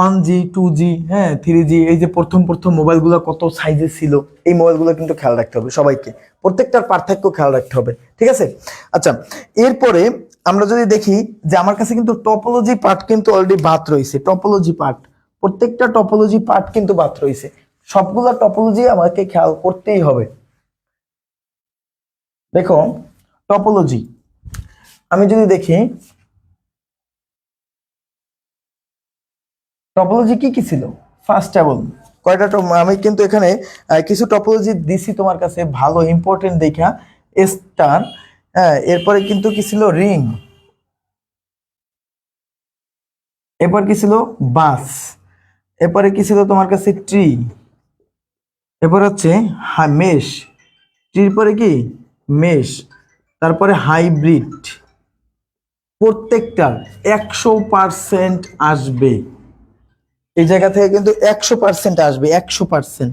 1G 2G, হ্যাঁ 3G, এই যে প্রথম প্রথম মোবাইলগুলো কত সাইজে ছিল, এই মোবাইলগুলো কিন্তু খেয়াল রাখতে হবে সবাইকে, প্রত্যেকটার পার্থক্য খেয়াল রাখতে হবে, ঠিক আছে। আচ্ছা, এরপরে আমরা যদি দেখি যে আমার কাছে কিন্তু টপোলজি পার্ট কিন্তু অলরেডি বাদ রয়েছে, টপোলজি পার্ট, প্রত্যেকটা টপোলজি পার্ট কিন্তু বাদ রয়েছে, সবগুলো টপোলজি আমাকে খেয়াল করতেই হবে। দেখো টপোলজি, আমি যদি দেখি টপোলজি কি কি ছিল, ফার্স্ট অফ অল কয়টা আমি কিন্তু এখানে কিছু টপোলজি দিছি তোমার কাছে ভালো ইম্পর্টেন্ট দেখা, স্টার, হ্যাঁ, এরপরে কিন্তু কি ছিল রিং, এরপর কি ছিল বাস, এরপরে কি ছিল তোমার কাছে ট্রি, এরপর হচ্ছে মেশ, ট্রির পরে কি মেশ, তারপরে হাইব্রিড। প্রত্যেকটার 100% আসবে, এই জায়গা থেকে কিন্তু 100% আসবে, 100%,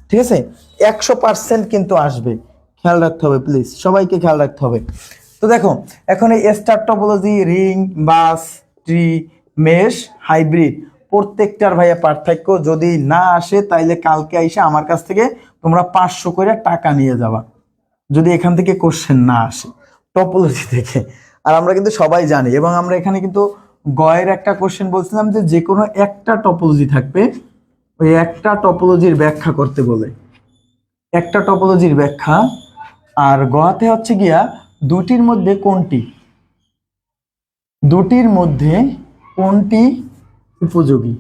ঠিক আছে, 100% কিন্তু আসবে, খেয়াল রাখতে হবে প্লিজ, সবাইকে খেয়াল রাখতে হবে। তো দেখো এখন এই স্টার টপোলজি, রিং, বাস, ট্রি, মেশ, হাইব্রিড, প্রত্যেকটার ভাইয়া পার্থক্য যদি না আসে তাইলে কালকে আইসা আমার কাছ থেকে তোমরা 500 করে টাকা নিয়ে যাবা, যদি এখান থেকে কোশ্চেন না আসে টপোলজি থেকে। আর আমরা কিন্তু সবাই জানি, এবং আমরা এখানে কিন্তু গয়ের একটা কোশ্চেন বলছিলাম যে যে কোনো একটা টপোলজি থাকবে, ওই একটা টপোলজির ব্যাখ্যা করতে বলে, একটা টপোলজির ব্যাখ্যা। আর গতে হচ্ছে গিয়া দুটির মধ্যে কোনটি, দুটির মধ্যে কোনটি উপযোগী,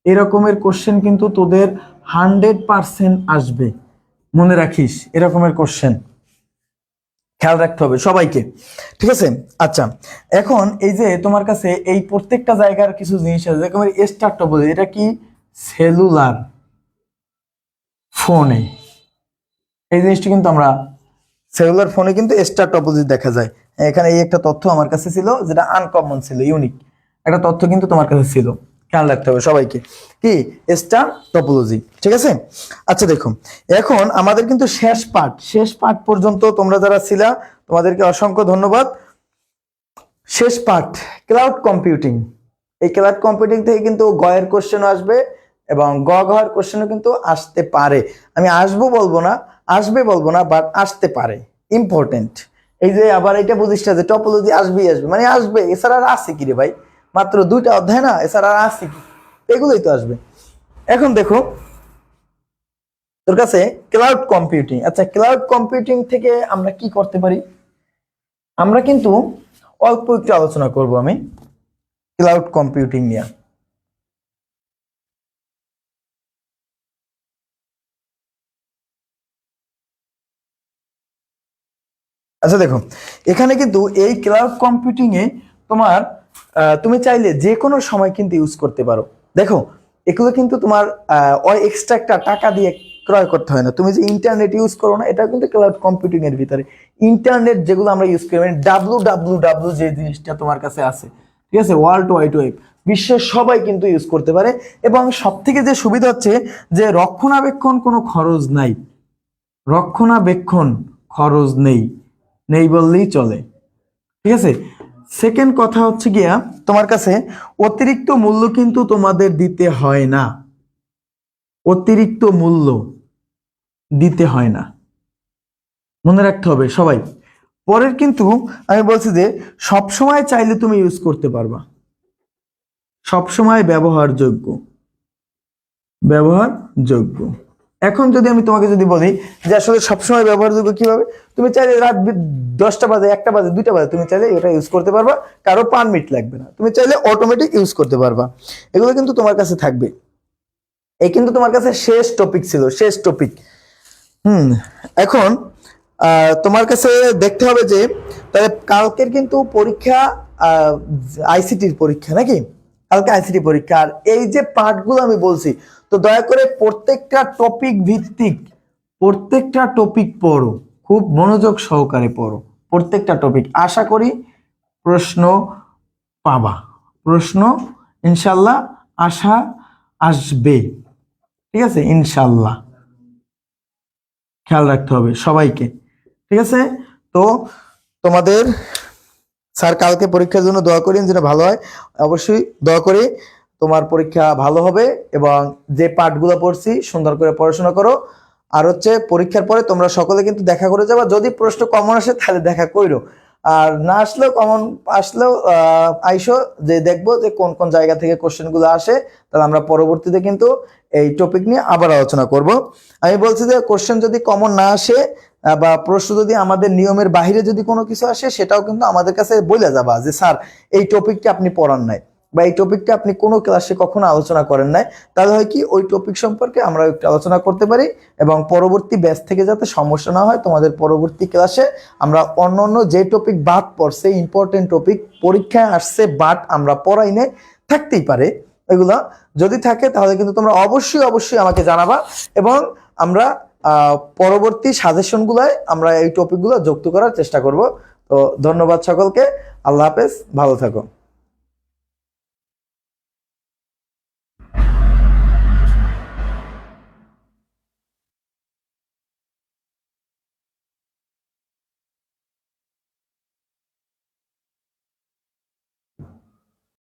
এরকমের কোশ্চেন কিন্তু তোদের 100% আসবে, মনে রাখিস এরকমের কোশ্চেন, খেয়াল রাখতে হবে সবাইকে, ঠিক আছে। আচ্ছা, এখন এই যে তোমার কাছে এই প্রত্যেকটা জায়গার কিছু জিনিস আছে, যেরকম স্টার টপোলজি, এটা কি সেলুলার ফোনে, এই জিনিসটা কিন্তু আমরা সেলুলার ফোনে কিন্তু স্টার টপোলজি দেখা যায়। এখানে এই একটা তথ্য আমার কাছে ছিল যেটা আনকমন ছিল, ইউনিক একটা তথ্য কিন্তু তোমার কাছে ছিল, খেয়াল রাখতে হবে সবাইকে, কি স্টার টপোলজি, ঠিক আছে। আচ্ছা দেখো এখন আমাদের কিন্তু শেষ পার্ট পর্যন্ত তোমরা যারা ছিলা তোমাদেরকে অসংখ্য ধন্যবাদ। শেষ পার্ট ক্লাউড কম্পিউটিং, এই ক্লাউড কম্পিউটিং থেকে কিন্তু গয়ের কোশ্চেন আসবে এবং গয়ের কোশ্চেনও কিন্তু আসতে পারে, আমি আসবো বলবো না, আসবে বলবো না, বাট আসতে পারে, ইম্পর্টেন্ট। এই যে আবার এটা বুঝিস যে টপোলজি আসবেই আসবে, মানে আসবে, এছাড়া আর আছে কি রে ভাই, মাত্র 2টা অধ্যায় না, এছাড়া আর আছে কি, এগুলোই তো আসবে। এখন দেখো তোর কাছে ক্লাউড কম্পিউটিং, আচ্ছা ক্লাউড কম্পিউটিং থেকে আমরা কি করতে পারি, আমরা কিন্তু অল্প একটু আলোচনা করব আমি ক্লাউড কম্পিউটিং নিয়ে। আচ্ছা দেখো এখানে কিন্তু এই ক্লাউড কম্পিউটিং এ তোমার তুমি চাইলে যে কোনো সময় কিন্তু ইউজ করতে পারো। দেখো এগুলো কিন্তু তোমার এক্সট্রা একটা টাকা দিয়ে ক্রয় করতে হয় না, তুমি যে ইন্টারনেট ইউজ করো না, এটা কিন্তু ক্লাউড কম্পিউটিং এর ভিতরে। ইন্টারনেট যেগুলো আমরা ইউজ করি, মানে ডাব্লু যে জিনিসটা তোমার কাছে আছে, ঠিক আছে, ওয়ার্ল্ড ওয়াইড ওয়েব, বিশ্বের সবাই কিন্তু ইউজ করতে পারে। এবং সব থেকে যে সুবিধা হচ্ছে যে রক্ষণাবেক্ষণ কোনো খরচ নাই, রক্ষণাবেক্ষণ খরচ নেই, নেই বললেই চলে, ঠিক আছে। সেকেন্ড কথা হচ্ছে গিয়া তোমার কাছে অতিরিক্ত মূল্য কিন্তু তোমাদের দিতে হয় না, অতিরিক্ত মূল্য দিতে হয় না, মনে রাখতে হবে সবাই। পরের কিন্তু আমি বলছি যে সবসময় চাইলে তুমি ইউজ করতে পারবা, সবসময় ব্যবহারযোগ্য, ব্যবহারযোগ্য। এখন যদি আমি তোমাকে যদি বলি যে আসলে সবসময় ব্যবহারযোগ্য কিভাবে, তুমি চাইলে রাত 10টা বাজে, 1টা বাজে, 2টা বাজে তুমি চাইলে এটা ইউজ করতে পারবা, কারো পারমিট লাগবে না, তুমি চাইলে অটোমেটিক ইউজ করতে পারবা, এগুলো কিন্তু তোমার কাছে থাকবে। এই কিন্তু তোমার কাছে শেষ টপিক ছিল, শেষ টপিক। এখন তোমার কাছে দেখতে হবে যে তাহলে কালকের কিন্তু পরীক্ষা, আইসিটির পরীক্ষা নাকি, কালকে আইসিটি পরীক্ষা। আর এই যে পার্টগুলো আমি বলছি, তো দয়া করে প্রত্যেকটা টপিক ভিত্তিক প্রত্যেকটা টপিক পড়ো, খুব মনোযোগ সহকারে পড়ো প্রত্যেকটা টপিক, আশা করি প্রশ্ন পাবা, প্রশ্ন ইনশাল্লাহ আশা আসবে, ঠিক আছে, ইনশাল্লাহ, খেয়াল রাখতে হবে সবাইকে, ঠিক আছে। তো তোমাদের স্যার কালকে পরীক্ষার জন্য দোয়া করেন যেন ভালো হয়, অবশ্যই দোয়া করি তোমার পরীক্ষা ভালো হবে, এবং যে পাঠগুলো পড়ছি সুন্দর করে পড়াশোনা করো। আর হচ্ছে পরীক্ষার পরে তোমরা সকলে কিন্তু দেখা করে যাবা, যদি প্রশ্ন কমন আসে তাহলে দেখা কইরো, আর না আসলেও কমন আসলেও আইসো, যে দেখবো যে কোন কোন জায়গা থেকে কোশ্চেন গুলো আসে, তাহলে আমরা পরবর্তীতে কিন্তু এই টপিক নিয়ে আবার আলোচনা করব। আমি বলছি যে কোশ্চেন যদি কমন না আসে বা প্রশ্ন যদি আমাদের নিয়মের বাইরে যদি কোনো কিছু আসে, সেটাও কিন্তু আমাদের কাছে বলে যাবা যে স্যার এই টপিকটা আপনি পড়ান নাই বা এই টপিকটা আপনি কোনো ক্লাসে কখনো আলোচনা করেন নাই, তাহলে হয় কি ওই টপিক সম্পর্কে আমরা একটু আলোচনা করতে পারি এবং পরবর্তী ব্যাচ থেকে যাতে সমস্যা না হয়, তোমাদের পরবর্তী ক্লাসে আমরা অন্য যে টপিক বাদ পড়ছে, ইম্পর্টেন্ট টপিক পরীক্ষায় আসছে বাট আমরা পড়াই নাই, থাকতেই পারে এগুলা, যদি থাকে তাহলে কিন্তু তোমরা অবশ্যই আমাকে জানাবা এবং আমরা পরবর্তী সাজেশনগুলোয় আমরা এই টপিকগুলো যুক্ত করার চেষ্টা করব। তো ধন্যবাদ সকলকে, আল্লাহ হাফেজ, ভালো থাকো।